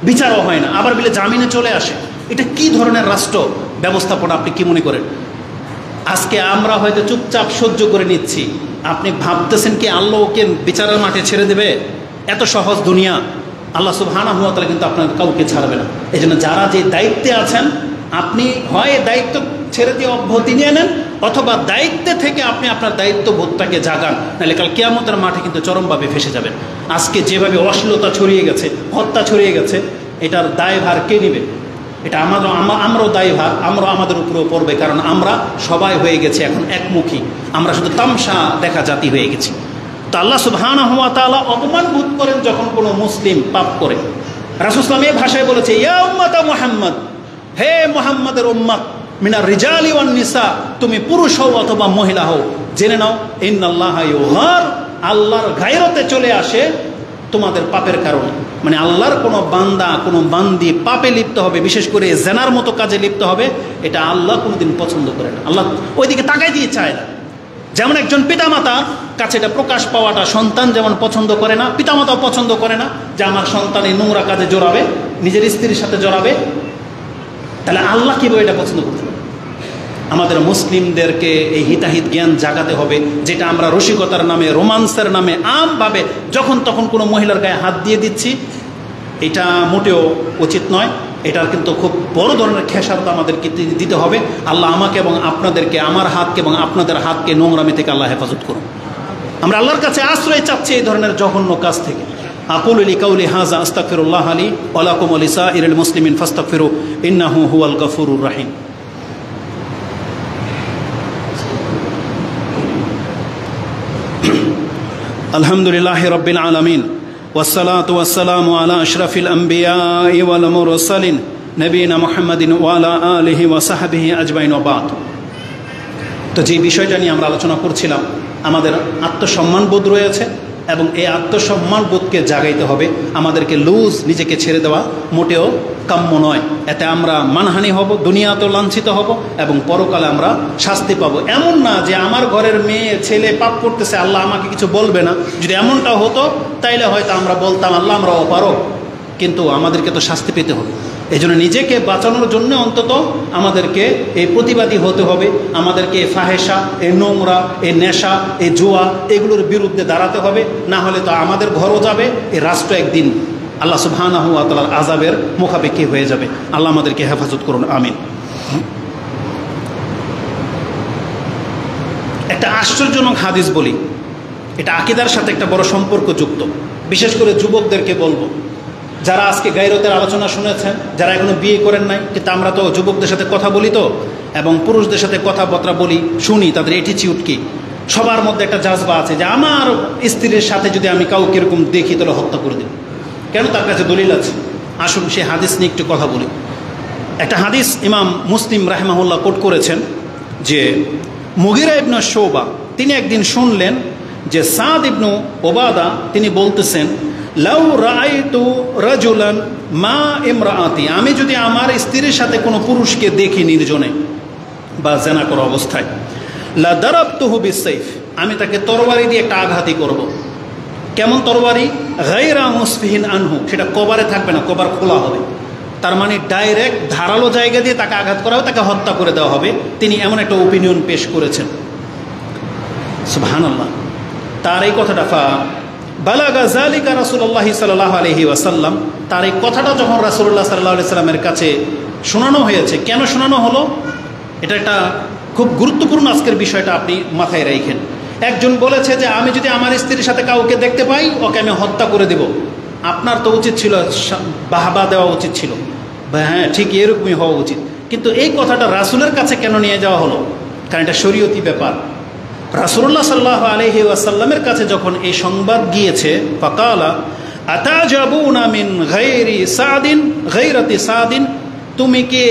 বিচারও হয় না, আবার বলে জামিনে চলে আসে। এটা কি ধরনের রাষ্ট্র ব্যবস্থাপনা আপনি কি মনে করেন? আজকে আমরা হয়তো চুপচাপ সহ্য করে নিচ্ছি, আপনি ভাবতেছেন কি আল্লাহ ওকে বিচারের মাঠে ছেড়ে দেবে? এত সহজ দুনিয়া? আল্লাহ সুবহানাহু ওয়া তাআলা কিন্তু আপনার কাউকে ছাড়বে না। এই জন্য যারা যে দায়িত্বে আছেন, আপনি হয় দায়িত্ব ছেড়ে দিয়ে অব্যাহতি নিয়ে নেন, অথবা দায়িত্বে থেকে আপনি আপনার দায়িত্ববোধটাকে জাগান, নাহলে কাল কিয়ামতের মাঠে কিন্তু চরমভাবে ফেসে যাবেন। আজকে যেভাবে অশ্লীলতা ছড়িয়ে গেছে, হত্যা ছড়িয়ে গেছে, এটার দায়ভার কে নেবে? এটা আমরাও দায়ভার, আমরা আমাদের উপরেও পড়বে, কারণ আমরা সবাই হয়ে গেছি এখন একমুখী, আমরা শুধু তামসা দেখা জাতি হয়ে গেছি। তো আল্লাহ সুবহানাহু ওয়া তাআলা অপমান বোধ করেন যখন কোনো মুসলিম পাপ করে। রাসূল সাল্লাল্লাহু আলাইহি ভাষায় বলেছে, ইয়া উম্মাতা মুহাম্মদ, হে মুহাম্মাদের উম্মত, মিনার রিজালি ওয়ান নিসা, তুমি পুরুষ হও অথবা মহিলা হও, জেনে নাও ইন্নাল্লাহা ইউগার, আল্লাহর গায়রতে চলে আসে তোমাদের পাপের কারণে। মানে আল্লাহর কোনো বান্দা কোনো বান্দি পাপে লিপ্ত হবে, বিশেষ করে জেনার মতো কাজে লিপ্ত হবে, এটা আল্লাহ কোনোদিন পছন্দ করে না। আল্লাহ ওইদিকে তাকাই দিয়ে চায় না। যেমন একজন পিতামাতার কাছে এটা প্রকাশ পাওয়াটা সন্তান যেমন পছন্দ করে না, পিতামাতাও পছন্দ করে না যে আমার সন্তান এই নোংরা কাজে জড়াবে, নিজের স্ত্রীর সাথে জড়াবে। তাহলে আল্লাহ কীভাবে এটা পছন্দ করতে পারে? আমাদের মুসলিমদেরকে এই হিতাহিত জ্ঞান জাগাতে হবে, যেটা আমরা রসিকতার নামে, রোমান্সের নামে আমভাবে যখন তখন কোনো মহিলার গায়ে হাত দিয়ে দিচ্ছি, এটা মোটেও উচিত নয়। এটার কিন্তু খুব বড় ধরনের খেসারত আমাদেরকে দিতে হবে। আল্লাহ আমাকে এবং আপনাদেরকে, আমার হাতকে এবং আপনাদের হাতকে নোংরামি থেকে আল্লাহ হেফাজত করুন। আমরা আল্লাহর কাছে আশ্রয় চাচ্ছি এই ধরনের জঘন্য কাজ থেকে। আকুলু লিকাউলি হাযা আস্তাগফিরুল্লাহ লি ওয়া লাকুম ওয়া লিসাইরিল মুসলিমিন ফাস্তাগফিরু ইন্নাহু হুয়াল গফুরুর রাহিম। আলহামদুলিল্লাহি রাব্বিল আলামিন ওয়াসসালাতু ওয়াসসালামু আলা আশরাফিল আমবিয়াই ওয়াল মুরসালিন নবিয়িনা মুহাম্মাদিন ওয়া আলা আলিহি ওয়া সাহবিহি আজমাইন ওয়া বাদ। তো যে বিষয়টা নিয়ে আমরা আলোচনা করছিলাম, আমাদের আত্মসম্মানবোধ রয়েছে এবং এই আত্মসম্মানবোধকে জাগাইতে হবে। আমাদেরকে নিজেকে ছেড়ে দেওয়া মোটেও কাম্য নয়। এতে আমরা মানহানি হব, দুনিয়াতেও লাঞ্ছিত হব এবং পরকালে আমরা শাস্তি পাবো। এমন না যে আমার ঘরের মেয়ে ছেলে পাপ করতেছে, আল্লাহ আমাকে কিছু বলবে না। যদি এমনটা হতো তাইলে হয়তো আমরা বলতাম আল্লাহ আমরা অপারগ, কিন্তু আমাদেরকে তো শাস্তি পেতে হবে। এই জন্য নিজেকে বাঁচানোর জন্য অন্তত আমাদেরকে এই প্রতিবাদী হতে হবে। আমাদেরকে এই ফাহেসা, এই নোংরা, এই নেশা, এই জুয়া, এগুলোর বিরুদ্ধে দাঁড়াতে হবে। না হলে তো আমাদের ঘরও যাবে, এই রাষ্ট্র একদিন আল্লাহ সুবহানাহু ওয়া তাআলার আযাবের মুখাপেক্ষী হয়ে যাবে। আল্লাহ আমাদেরকে হেফাজত করুন, আমিন। একটা আশ্চর্যজনক হাদিস বলি, এটা আকীদার সাথে একটা বড় সম্পর্কযুক্ত। বিশেষ করে যুবকদেরকে বলবো, যারা আজকে গায়রতের আলোচনা শুনেছেন, যারা এখনো বিয়ে করেন নাই, কিন্তু আমরা তো যুবকদের সাথে কথা বলি তো, এবং পুরুষদের সাথে কথাবার্তা বলি, শুনি তাদের অ্যাটিটিউড কি। সবার মধ্যে একটা জাজবা আছে যে আমার স্ত্রীর সাথে যদি আমি কাউকে এরকম দেখি তাহলে হত্যা করে দিই। কেন? তার কাছে দলিল আছে। আসুন সে হাদিস নিয়ে একটু কথা বলি। একটা হাদিস ইমাম মুসলিম রাহিমাহুল্লাহ কোট করেছেন যে মুগিরা ইবনে শুবা তিনি একদিন শুনলেন যে সাদ ইবনে ওবাদা তিনি বলতেছেন, লাউ রাআইতু রাজুলান মা ইমরাআতি, আমি যদি আমার স্ত্রীর সাথে কোনো পুরুষকে দেখি নির্জনে বা জেনা করা অবস্থায়, লা দারাবতুহু বিসাইফ, আমি তাকে তরবারি দিয়ে একটা আঘাতই করব। কেমন তরবারি? গায়রা মুসফিহিন আনহু, সেটা কবারে থাকবে না, কবার খোলা হবে। তার মানে ডাইরেক্ট ধারালো জায়গা দিয়ে তাকে আঘাত করা হবে, তাকে হত্যা করে দেওয়া হবে। তিনি এমন একটা ওপিনিয়ন পেশ করেছেন। সুবহানাল্লাহ। তার এই কথাটা বালাগা যালিকা রাসূলুল্লাহ সাল্লাল্লাহু আলাইহি ওয়াসাল্লাম, তার এই কথাটা যখন রাসূলুল্লাহ সাল্লাল্লাহু আলাইহি সাল্লামের কাছে শোনানো হয়েছে, কেন শোনানো হলো? এটা একটা খুব গুরুত্বপূর্ণ আজকের বিষয়টা আপনি মাথায় রাখেন। একজন বলেছে যে আমি যদি আমার স্ত্রীর সাথে কাউকে দেখতে পাই, ওকে আমি হত্যা করে দেব। আপনার তো উচিত ছিল বাহবা দেওয়া উচিত ছিল, হ্যাঁ ঠিক এরকমই হওয়া উচিত। কিন্তু এই কথাটা রাসূলের কাছে কেন নিয়ে যাওয়া হলো? কারণ এটা শরীয়তি ব্যাপার। রাসূলুল্লাহ সাল্লাল্লাহু আলাইহি ওয়াসাল্লামের কাছে যখন এই সংবাদ গিয়েছে, ফাকালা আতাজাবুনা মিন গায়রি সাদিন গায়রাতি সাদিন, তুমি কি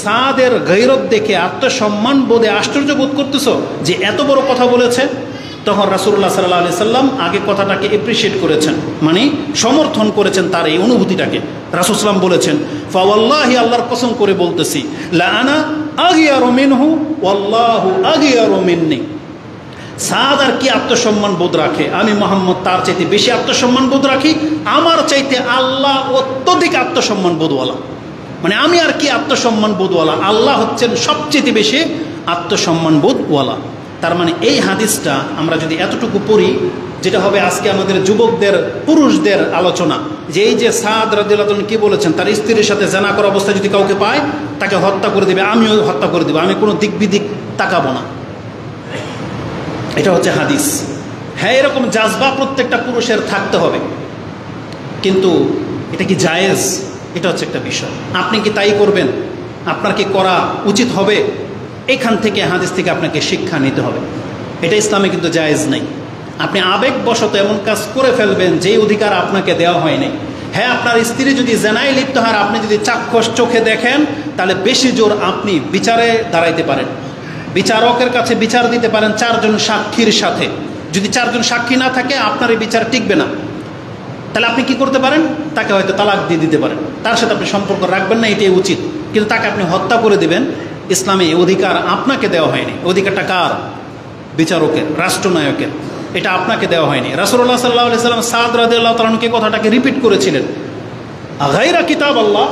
সাদের গায়রত দেখে আত্মসম্মান বোধে আশ্চর্য বোধ করতেছো যে এত বড় কথা বলেছে? তখন রাসূলুল্লাহ সাল্লাল্লাহু আলাইহি সাল্লাম আগে কথাটাকে এপ্রিশিয়েট করেছেন, মানে সমর্থন করেছেন তার এই অনুভূতিটাকে। রাসূল সাল্লাম বলেছেন, ফাওয়াল্লাহি, আল্লাহর কসম করে বলতেছি, লা আনা আগিয়ারু মিনহু ওয়াল্লাহু আগিয়ারু মিন্নি, সাদ আর কি আত্মসম্মান বোধ রাখে, আমি মুহাম্মদ তার চাইতে বেশি আত্মসম্মান বোধ রাখি, আমার চাইতে আল্লাহ অত্যধিক আত্মসম্মান বোধওয়ালা। মানে আমি আর কি আত্মসম্মান বোধওয়ালা, আল্লাহ হচ্ছেন সবচেয়ে বেশি আত্মসম্মান বোধওয়ালা। তার মানে এই হাদিসটা আমরা যদি এতটুকু পড়ি, যেটা হবে আজকে আমাদের যুবকদের, পুরুষদের আলোচনা, যে এই যে সাদ রাদিয়াল্লাহু আনহু কি বলেছেন, তার স্ত্রীর সাথে জানা করা অবস্থায় যদি কাউকে পায় তাকে হত্যা করে দেবে, আমিও হত্যা করে দেবো, আমি কোনো দিক বিদিক তাকাবো না। এটা হচ্ছে হাদিস। হ্যাঁ, এরকম জাজবা প্রত্যেকটা পুরুষের থাকতে হবে, কিন্তু এটা কি জায়েজ? এটা হচ্ছে একটা বিষয়। আপনি কি তাই করবেন? আপনার কি করা উচিত হবে? এখান থেকে, হাদিস থেকে আপনাকে শিক্ষা নিতে হবে। এটা ইসলামে কিন্তু জায়েজ নেই। আপনি আবেগবশত এমন কাজ করে ফেলবেন যেই অধিকার আপনাকে দেওয়া হয় নাই। হ্যাঁ, আপনার স্ত্রী যদি জেনায় লিপ্ত হয়, আপনি যদি চাক্ষুষ চোখে দেখেন, তাহলে বেশি জোর আপনি বিচারে দাঁড়াইতে পারেন, বিচারকের কাছে বিচার দিতে পারেন 4 জন সাক্ষীর সাথে। যদি 4 জন সাক্ষী না থাকে, আপনার এই বিচার টিকবে না। তাহলে আপনি কি করতে পারেন? তাকে হয়তো তালাক দিয়ে দিতে পারেন, তার সাথে আপনি সম্পর্ক রাখবেন না, এটাই উচিত। কিন্তু তাকে আপনি হত্যা করে দিবেন, ইসলামে অধিকার আপনাকে দেওয়া হয়নি। অধিকারটা কার? বিচারকের, রাষ্ট্রনায়কের। এটা আপনাকে দেওয়া হয়নি। রাসূলুল্লাহ সাল্লাল্লাহু আলাইহি সাল্লাম সাদ রাদিয়াল্লাহু তাআলা আনহুকে কথাটাকে রিপিট করেছিলেন, গায়রা কিতাব আল্লাহ,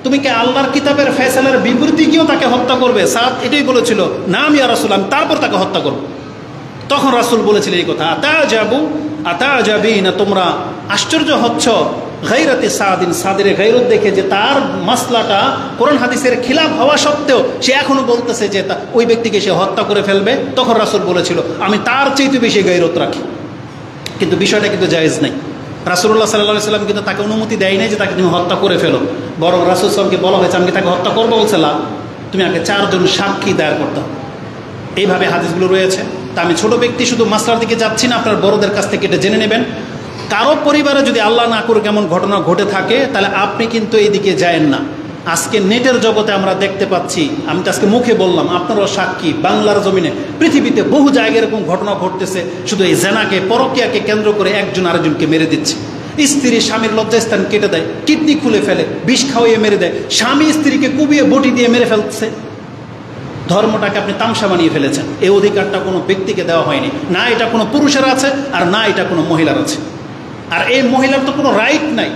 তুমি কি আল্লাহর কিতাবের ফয়সালার বিবৃতি গিয়েও তাকে হত্যা করবে? সাদ এটাই বলেছিল, নাম ইয়া রাসূলুল্লাহ, তারপর তাকে হত্যা করব। তখন রাসূল বলেছিলেন এই কথা, আতাজাবিনা, তোমরা আশ্চর্য হচ্ছ গায়রাতে সাদিন, সাদের গায়রত দেখে, যে তার মাসলাটা কোরআন হাদিসের খিলাফ হওয়া সত্ত্বেও সে এখনো বলতেছে যে ওই ব্যক্তিকে সে হত্যা করে ফেলবে। তখন রাসূল বলেছিল, আমি তার চাইতে বেশি গায়রত রাখি। কিন্তু বিষয়টা কিন্তু জায়েজ নাই। রাসূলুল্লাহ সাল্লাল্লাহু আলাইহি সাল্লাম কিন্তু তাকে অনুমতি দেয় নাই যে তাকে তুমি হত্যা করে ফেলো। বরং রাসূল সাল্লাল্লাহু আলাইহি ওয়াসাল্লামকে বলা হয়েছে, আমি কি তাকে হত্যা করবো? বলছে না, তুমি আগে 4 জন সাক্ষী দায়ের করতে হবে। এইভাবে হাদিসগুলো রয়েছে। তা আমি ছোট ব্যক্তি শুধু মাসলার দিকে যাচ্ছি না, আপনার বড়দের কাছ থেকে এটা জেনে নেবেন। কারো পরিবারে যদি আল্লাহ না করে কেমন ঘটনা ঘটে থাকে, তাহলে আপনি কিন্তু এইদিকে যায়েন না। আজকে নেটের জগতে আমরা দেখতে পাচ্ছি, আমি তো আজকে মুখে বললাম, আপনারাও সাক্ষী, বাংলার জমিনে পৃথিবীতে বহু জায়গায় এরকম ঘটনা ঘটতেছে। শুধু এই জেনাকে, পরকীয়াকে কেন্দ্র করে একজন আরেকজনকে মেরে দিচ্ছে। স্ত্রী স্বামীর লজ্জাস্থান কেটে দেয়, কিডনি খুলে ফেলে, বিষ খাওয়িয়ে মেরে দেয়, স্বামী স্ত্রীকে কুবিয়ে বটি দিয়ে মেরে ফেলছে। ধর্মটাকে আপনি তামসা বানিয়ে ফেলেছেন। এই অধিকারটা কোনো ব্যক্তিকে দেওয়া হয়নি, না এটা কোনো পুরুষের আছে, আর না এটা কোনো মহিলার আছে। আর এই মহিলার তো কোনো রাইট নাই।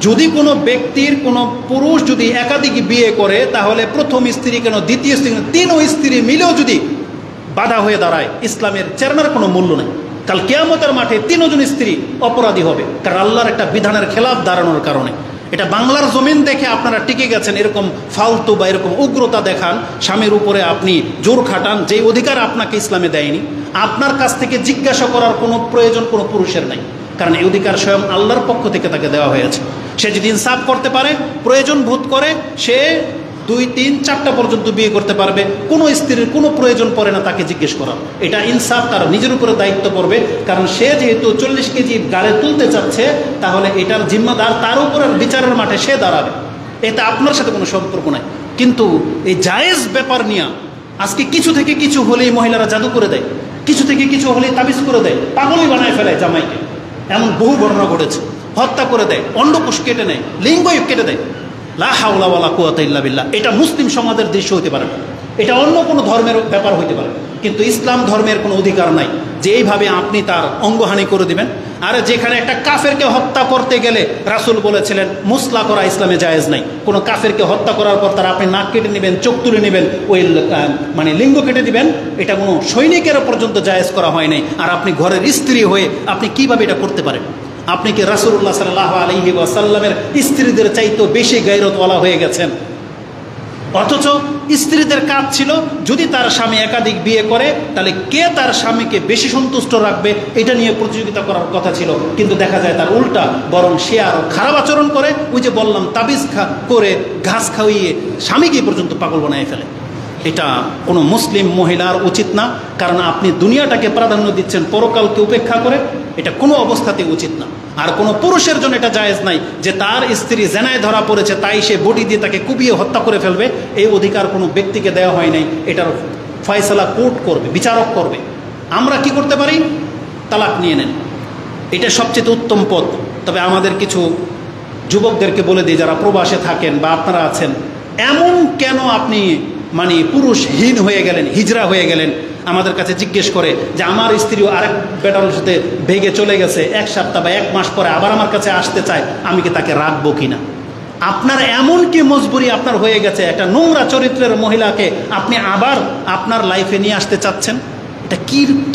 যদি কোনো ব্যক্তির, কোনো পুরুষ যদি একাধিক বিয়ে করে, তাহলে প্রথম স্ত্রী কেন, দ্বিতীয় স্ত্রী কেন, 3 স্ত্রী মিলেও যদি বাধা হয়ে দাঁড়ায়, ইসলামের চেতনার কোনো মূল্য নেই। কাল কিয়ামতের মাঠে 3 জন স্ত্রী অপরাধী হবে, কারণ আল্লাহর একটা বিধানের খেলাফ দাঁড়ানোর কারণে। এটা বাংলার জমিন দেখে আপনারা টিকে গেছেন, এরকম ফালতু বা এরকম উগ্রতা দেখান, স্বামীর উপরে আপনি জোর খাটান, যে অধিকার আপনাকে ইসলামে দেয়নি। আপনার কাছ থেকে জিজ্ঞাসা করার কোনো প্রয়োজন কোনো পুরুষের নাই, কারণ এই অধিকার স্বয়ং আল্লাহর পক্ষ থেকে তাকে দেওয়া হয়েছে। সে যদি ইনসাফ করতে পারে, প্রয়োজন বোধ করে, সে 2, 3, 4টা পর্যন্ত বিয়ে করতে পারবে। কোনো স্ত্রীর কোনো প্রয়োজন পড়ে না তাকে জিজ্ঞেস করা। এটা ইনসাফ, তার নিজের উপরে দায়িত্ব পড়বে, কারণ সে যেহেতু 40 কেজি গাড়ে তুলতে চাচ্ছে, তাহলে এটার জিম্মাদার তার উপরে বিচারের মাঠে সে দাঁড়াবে। এটা আপনার সাথে কোনো সম্পর্ক নাই। কিন্তু এই জায়েজ ব্যাপার নিয়ে আজকে কিছু থেকে কিছু হলেই মহিলারা জাদু করে দেয়, কিছু থেকে কিছু হলেই তাবিজ করে দেয়, পাগলই বানায় ফেলায় জামাইকে। এমন বহু ঘটনা ঘটেছে। হত্যা করে দেয়, অন্ডকোষ কেটে নেয়, লিঙ্গই কেটে দেয়। লা হাওলা ওয়ালা কুওয়াতা ইল্লা বিল্লাহ। এটা মুসলিম সমাজের দৃশ্য হতে পারে, এটা অন্য কোনো ধর্মের ব্যাপার হতে পারে, কিন্তু ইসলাম ধর্মের কোনো অধিকার নাই যে এইভাবে আপনি তার অঙ্গহানি করে দিবেন। আর যেখানে একটা কাফেরকে হত্যা করতে গেলে রাসূল বলেছিলেন মুসলা করা ইসলামে জায়েজ নাই। কোনো কাফেরকে হত্যা করার পর তার আপনি নাক কেটে নেবেন, চোখ তুলে নেবেন, ওই মানে লিঙ্গ কেটে দিবেন, এটা কোনো সৈনিকের পর্যন্ত জায়েজ করা হয় নাই। আর আপনি ঘরের স্ত্রী হয়ে আপনি কিভাবে এটা করতে পারেন? আপনি কি রাসূলুল্লাহ সাল্লাল্লাহু আলাইহি ওয়াসাল্লামের স্ত্রীদের চাইতেও বেশি গায়রতওয়ালা হয়ে গেছেন? অথচ স্ত্রীদের কাজ ছিল, যদি তার স্বামী একাধিক বিয়ে করে, তাহলে কে তার স্বামীকে বেশি সন্তুষ্ট রাখবে এটা নিয়ে প্রতিযোগিতা করার কথা ছিল। কিন্তু দেখা যায় তার উল্টা, বরং সে আরও খারাপ আচরণ করে। ওই যে বললাম, তাবিজ করে ঘাস খাওয়িয়ে স্বামীকে পর্যন্ত পাগল বানিয়ে ফেলে। এটা কোনো মুসলিম মহিলার উচিত না, কারণ আপনি দুনিয়াটাকে প্রাধান্য দিচ্ছেন পরকালকে উপেক্ষা করে। এটা কোনো অবস্থাতেই উচিত না। আর কোনো পুরুষের জন্য এটা জায়েজ নাই যে তার স্ত্রী জেনায় ধরা পড়েছে, তাই সে বডি দিয়ে তাকে কুপিয়ে হত্যা করে ফেলবে। এই অধিকার কোনো ব্যক্তিকে দেওয়া হয় নাই। এটার ফয়সালা কোর্ট করবে, বিচারক করবে। আমরা কি করতে পারি? তালাক নিয়ে নেন, এটা সবচেয়ে উত্তম পথ। তবে আমাদের কিছু যুবকদেরকে বলে দিই, যারা প্রবাসে থাকেন বা আপনারা আছেন, এমন কেন আপনি মানে পুরুষহীন হয়ে গেলেন, হিজড়া হয়ে গেলেন? আমাদের কাছে জিজ্ঞেস করে যে আমার স্ত্রীও আরেক বেটার সাথে ভেগে চলে গেছে, 1 সপ্তাহ বা 1 মাস পরে আবার আমার কাছে আসতে চায়, আমি কি তাকে রাখবো কিনা? আপনার এমন কি মজবুরি আপনার হয়ে গেছে, একটা নোংরা চরিত্রের মহিলাকে আপনি আবার আপনার লাইফে নিয়ে আসতে চাচ্ছেন? এটা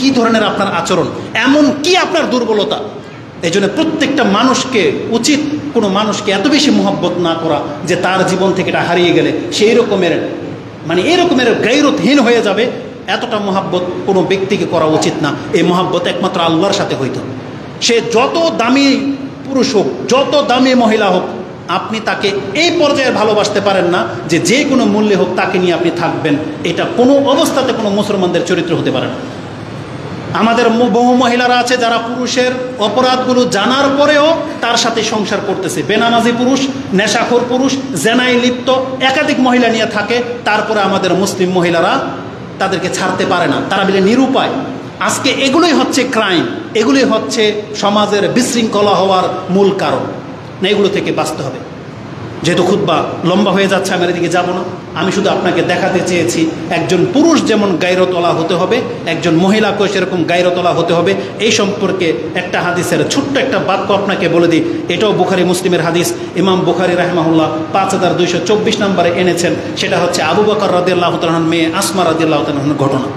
কি ধরনের আপনার আচরণ? এমন কি আপনার দুর্বলতা? এই জন্য প্রত্যেকটা মানুষকে উচিত কোনো মানুষকে এত বেশি মহব্বত না করা যে তার জীবন থেকে এটা হারিয়ে গেলে সেই রকমের মানে এরকমের গায়রতহীন হয়ে যাবে। এতটা মহাব্বত কোনো ব্যক্তিকে করা উচিত না। এই মহাব্বত একমাত্র আল্লাহর সাথে হইতো। সে যত দামি পুরুষ হোক, যত দামি মহিলা হোক, আপনি তাকে এই পর্যায়ে ভালোবাসতে পারেন না যে কোনো মূল্যে হোক তাকে নিয়ে আপনি থাকবেন। এটা কোনো অবস্থাতে কোনো মুসলমানদের চরিত্র হতে পারে না। আমাদের বহু মহিলারা আছে যারা পুরুষের অপরাধগুলো জানার পরেও তার সাথে সংসার করতেছে। বেনামাজি পুরুষ, নেশাখোর পুরুষ, জেনায় লিপ্ত একাধিক মহিলা নিয়ে থাকে, তারপরে আমাদের মুসলিম মহিলারা তাদেরকে ছাড়তে পারে না, তারা বলে নিরুপায়। আজকে এগুলোই হচ্ছে ক্রাইম, এগুলোই হচ্ছে সমাজের বিশৃঙ্খলা হওয়ার মূল কারণ। না, এগুলো থেকে বাঁচতে হবে। যেহেতু খুতবা লম্বা হয়ে যাচ্ছে, আমি এদিকে যাব না। আমি শুধু আপনাকে দেখাতে চেয়েছি একজন পুরুষ যেমন গায়রতলা হতে হবে, একজন মহিলাকেও সেরকম গায়রতলা হতে হবে। এই সম্পর্কে একটা হাদিসের ছোট্ট একটা বাক্য আপনাকে বলে দিই। এটাও বুখারী মুসলিমের হাদিস। ইমাম বুখারী রাহিমাহুল্লাহ 5224 নম্বরে এনেছেন। সেটা হচ্ছে আবু বকর রাদিয়াল্লাহু তাআলা আনহুর মেয়ে আসমা রাদিয়াল্লাহু তাআলা আনহার ঘটনা।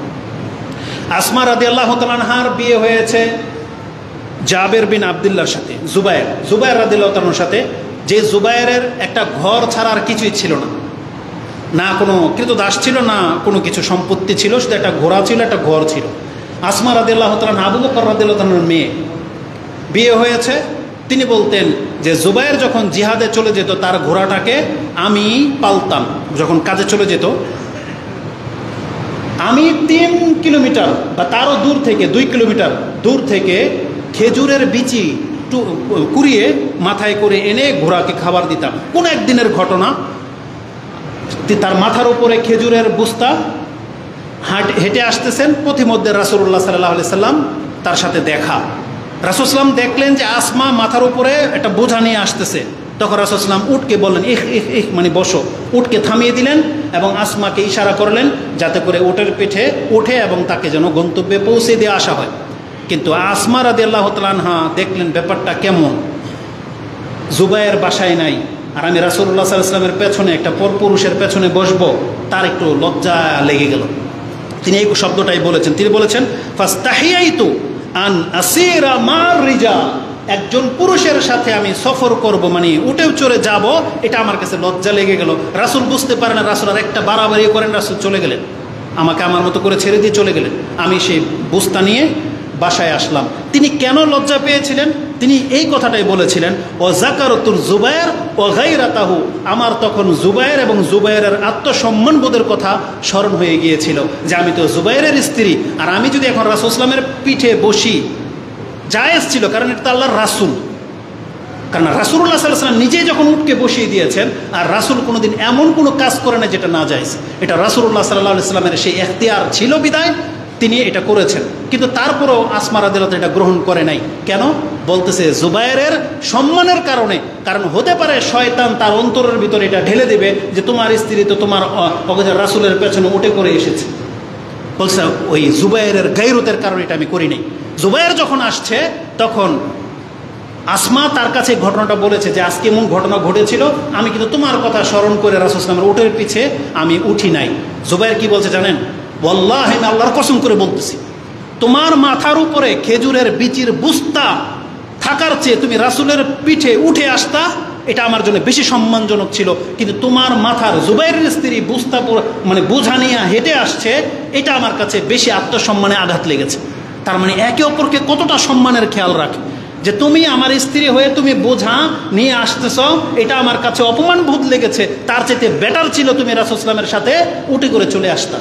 আসমা রাদিয়াল্লাহু তাআলা আনহার বিয়ে হয়েছে জাবের বিন আব্দুল্লাহর সাথে, জুবায়ের রাদিয়াল্লাহু তাআলার সাথে, যে জুবায়েরের একটা ঘর ছাড়া আর কিছুই ছিল না, না কোনো কৃতদাস ছিল, না কোনো কিছু সম্পত্তি ছিল, শুধু একটা ঘোড়া ছিল, একটা ঘর ছিল। আসমা রাদিয়াল্লাহু তাআলা আবু বকর রাদিয়াল্লাহু তাআলার মেয়ে বিয়ে হয়েছে। তিনি বলতেন যে জুবায়ের যখন জিহাদে চলে যেত তার ঘোড়াটাকে আমি পালতাম। যখন কাজে চলে যেত আমি 3 কিলোমিটার বা তারও দূর থেকে 2 কিলোমিটার দূর থেকে খেজুরের বিচি কুড়িয়ে মাথায় করে এনে ঘোড়াকে খাবার দিতাম। কোন একদিনের ঘটনা, তার মাথার উপরে খেজুরের বস্তা, হেঁটে আসতেছেন, পথিমধ্যে রাসূলুল্লাহ সাল্লাল্লাহু আলাইহি সাল্লাম তার সাথে দেখা। রাসূল সাল্লাম দেখলেন যে আসমা মাথার উপরে একটা বোঝা নিয়ে আসতেছে। তখন রাসূল সাল্লাম উটকে বললেন ইহ মানে বসো, উটকে থামিয়ে দিলেন এবং আসমাকে ইশারা করলেন যাতে করে উটের পিঠে উঠে এবং তাকে যেন গন্তব্যে পৌঁছে দিয়ে আসা হয়। কিন্তু আসমা রাদিয়াল্লাহু তাআলা আনহা দেখলেন ব্যাপারটা কেমন, জুবায়ের বাসায় নাই, আর আমি রাসূলুল্লাহ সাল্লাল্লাহু আলাইহি ওয়াসাল্লামের পেছনে একটা পরপুরুষের পেছনে বসবো, তার একটু লজ্জা লেগে গেল। তিনি এই শব্দটাই বলেছেন, তিনি বলেছেন ফাস্তাহিয়াইতু আন আসিরা মার রিজাল, একজন পুরুষের সাথে আমি সফর করব, মানে উটেও চড়ে যাব, এটা আমার কাছে লজ্জা লেগে গেল। রাসূল বুঝতে পারেন না, রাসূল আর একটা বাড়াবাড়ি করেন, রাসূল চলে গেলেন, আমাকে আমার মতো করে ছেড়ে দিয়ে চলে গেলেন। আমি সেই বস্তা নিয়ে বাসায় আসলাম। তিনি কেন লজ্জা পেয়েছিলেন? তিনি এই কথাটাই বলেছিলেন, ও যাকারতুর জুবায়ের ও গায়রাতাহু, আমার তখন জুবায়ের এবং জুবায়েরের আত্মসম্মানবোধের কথা স্মরণ হয়ে গিয়েছিল যে আমি তো জুবায়েরের স্ত্রী, আর আমি যদি এখন রাসূল সাল্লামের পিঠে বসি, জায়েজ ছিল, কারণ এটা তো আল্লাহর রাসূল। কারণ রাসূলুল্লাহ সাল্লাল্লাহু আলাইহি ওয়াসাল্লাম নিজেই যখন উটকে বসিয়ে দিয়েছেন, আর রাসূল কোনোদিন এমন কোনো কাজ করে না যেটা না জায়েজ, এটা রাসূলুল্লাহ সাল্লাল্লাহু আলাইহি ওয়াসাল্লামের সেই এখতিয়ার ছিল বিদায় তিনি এটা করেছেন। কিন্তু তারপরেও আসমা রাদিয়াল্লাহু তাআলা এটা গ্রহণ করে নাই। কেন? বলতেছে জুবায়েরের সম্মানের কারণে। কারণ হতে পারে শয়তান তার অন্তরের ভিতরে এটা ঢেলে দেবে যে তোমার স্ত্রী তো তোমার রাসূলের পেছনে উঠে করে এসেছে। বলছে ওই জুবায়েরের গায়রতের কারণে এটা আমি করি নাই। জুবায়ের যখন আসছে তখন আসমা তার কাছে ঘটনাটা বলেছে যে আজকে এমন ঘটনা ঘটেছিল, আমি কিন্তু তোমার কথা স্মরণ করে রাসূল সাল্লাল্লাহু আলাইহি ওয়াসাল্লামের উটের পিছে আমি উঠি নাই। জুবায়ের কি বলছে জানেন? ওয়াল্লাহি আমি আল্লাহর কসম করে বলতেছি, তোমার মাথার উপরে খেজুরের বিচির বস্তা থাকার চেয়ে তুমি রাসূলের পিঠে উঠে আসতা, এটা আমার জন্য বেশি সম্মানজনক ছিল। কিন্তু তোমার মাথার, জুবায়েরের স্ত্রী বস্তা মানে বোঝা নিয়ে হেঁটে আসছে, এটা আমার কাছে বেশি আত্মসম্মানে আঘাত লেগেছে। তার মানে একে অপরকে কতটা সম্মানের খেয়াল রাখে, যে তুমি আমার স্ত্রী হয়ে তুমি বোঝা নিয়ে আসতেছ, এটা আমার কাছে অপমান বোধ লেগেছে, তার চাইতে বেটার ছিল তুমি রাসূল সাল্লামের সাথে উঠে করে চলে আসতা।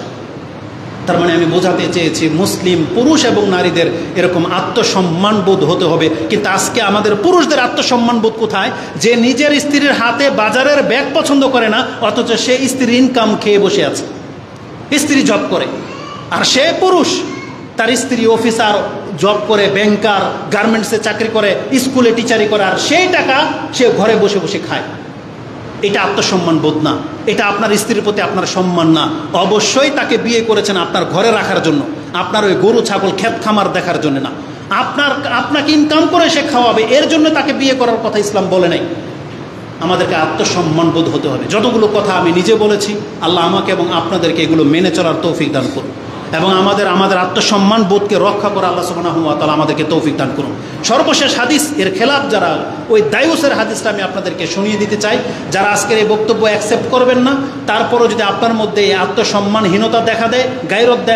তার মানে আমি বোঝাতে চেয়েছি মুসলিম পুরুষ এবং নারীদের এরকম আত্মসম্মানবোধ হতে হবে। কিন্তু আজকে আমাদের পুরুষদের আত্মসম্মানবোধ কোথায়? যে নিজের স্ত্রীর হাতে বাজারের ব্যাগ পছন্দ করে না, অথচ সে স্ত্রীর ইনকাম খেয়ে বসে আছে, স্ত্রী জব করে, আর সে পুরুষ, তার স্ত্রী অফিসার জব করে, ব্যাংকার, গার্মেন্টসে চাকরি করে, স্কুলে টিচারি করে, আর সেই টাকা সে ঘরে বসে বসে খায়। এটা আত্মসম্মান বোধ না, এটা আপনার স্ত্রীর প্রতি আপনার সম্মান না। অবশ্যই তাকে বিয়ে করেছেন আপনার ঘরে রাখার জন্য, আপনার ওই গরু ছাগল ক্ষেত খামার দেখার জন্য না। আপনাকে ইনকাম করে সে খাওয়াবে, এর জন্য তাকে বিয়ে করার কথা ইসলাম বলে নাই। আমাদেরকে আত্মসম্মান বোধ হতে হবে। যতগুলো কথা আমি নিজে বলেছি, আল্লাহ আমাকে এবং আপনাদেরকে এগুলো মেনে চলার তৌফিক দান করুন, এবং আমাদের আত্মসম্মান বোধকে রক্ষা করে আল্লাহ সুবহানাহু ওয়া তাআলা আমাদেরকে তৌফিক দান করুন। সর্বশেষ হাদিস, এর খেলাফ যারা, ওই দায়ুসের হাদিসটা আমি আপনাদেরকে শুনিয়ে দিতে চাই। যারা আজকের এই বক্তব্য অ্যাকসেপ্ট করবেন না, তারপরও যদি আপনার মধ্যে এই আত্মসম্মানহীনতা দেখা দেয়, গায়রত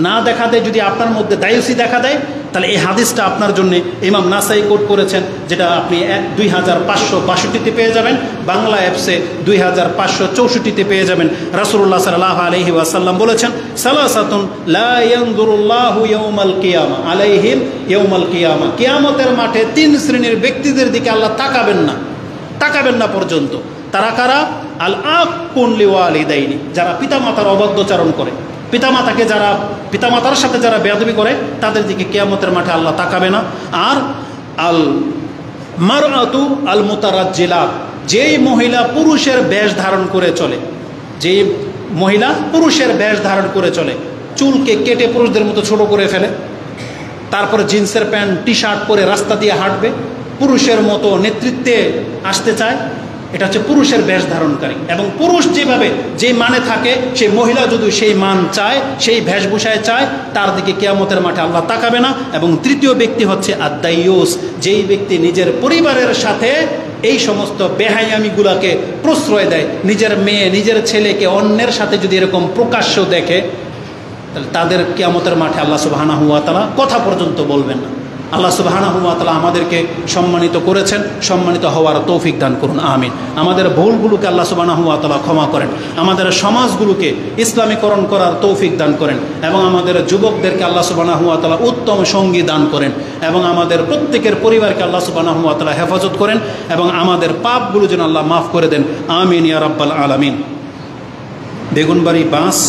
না দেখা দেয়, যদি আপনার মধ্যে দায়ুসি দেখা দেয়, তাহলে এই হাদিসটা আপনার জন্য ইমাম নাসাই কোট করেছেন, যেটা আপনি 2562 পেয়ে যাবেন, বাংলা অ্যাপসে 2564 পেয়ে যাবেন। রাসূলুল্লাহ সাল্লাল্লাহু আলাইহি ওয়াসাল্লাম বলেছেন, সালাসাতুন লা ইয়ানজুরুল্লাহু ইয়াউমাল কিয়ামা আলাইহিম ইয়াউমাল কিয়ামা, কিয়ামতের মাঠে 3 শ্রেণীর ব্যক্তিদের দিকে আল্লাহ তাকাবেন না পর্যন্ত। তারা কারা? আল আকুন লিওয়ালিদাইনি, যারা পিতামাতার অবাধ্যচারণ করে, পিতামাতার সাথে যারা বেয়াদবি করে তাদের দিকে কিয়ামতের মাঠে আল্লাহ তাকাবে না। আর আল মারআতু আল মুতারাজ্জিলাত, যেই মহিলা পুরুষের বেশ ধারণ করে চলে, চুলকে কেটে পুরুষদের মতো ছোট করে ফেলে, তারপরে জিন্সের প্যান্ট টি শার্ট পরে রাস্তা দিয়ে হাঁটবে, পুরুষের মতো নেতৃত্বে আসতে চায়, এটা হচ্ছে পুরুষের বেশ ধারণকারী। এবং পুরুষ যে মানে থাকে, সেই মহিলা যদি সেই মান চায়, সেই বেশভূষায় চায়, তার দিকে কিয়ামতের মাঠে আল্লাহ তাকাবে না। এবং তৃতীয় ব্যক্তি হচ্ছে আদ-দাইয়ুস, যেই ব্যক্তি নিজের পরিবারের সাথে এই সমস্ত বেহায়ামিগুলোকে প্রশ্রয় দেয়, নিজের মেয়ে নিজের ছেলেকে অন্যের সাথে যদি এরকম প্রকাশ্য দেখে, তাহলে তাদের কিয়ামতের মাঠে আল্লাহ সুবহানাহু ওয়া তাআলা কথা পর্যন্ত বলবেন না। আল্লাহ সুবহানাহু ওয়া তাআলা আমাদেরকে সম্মানিত করেছেন, সম্মানিত হওয়ার তৌফিক দান করুন, আমিন। আমাদের ভুলগুলোকে আল্লাহ সুবহানাহু ওয়া তাআলা ক্ষমা করেন, আমাদের সমাজগুলোকে ইসলামীকরণ করার তৌফিক দান করেন, এবং আমাদের যুবকদেরকে আল্লাহ সুবহানাহু ওয়া তাআলা উত্তম সঙ্গী দান করেন, এবং আমাদের প্রত্যেকের পরিবারকে আল্লাহ সুবহানাহু ওয়া তাআলা হেফাজত করেন, এবং আমাদের পাপগুলো যেন আল্লাহ মাফ করে দেন, আমিন ইয়া রাব্বাল আলামিন। বেগুনবাড়ি বাস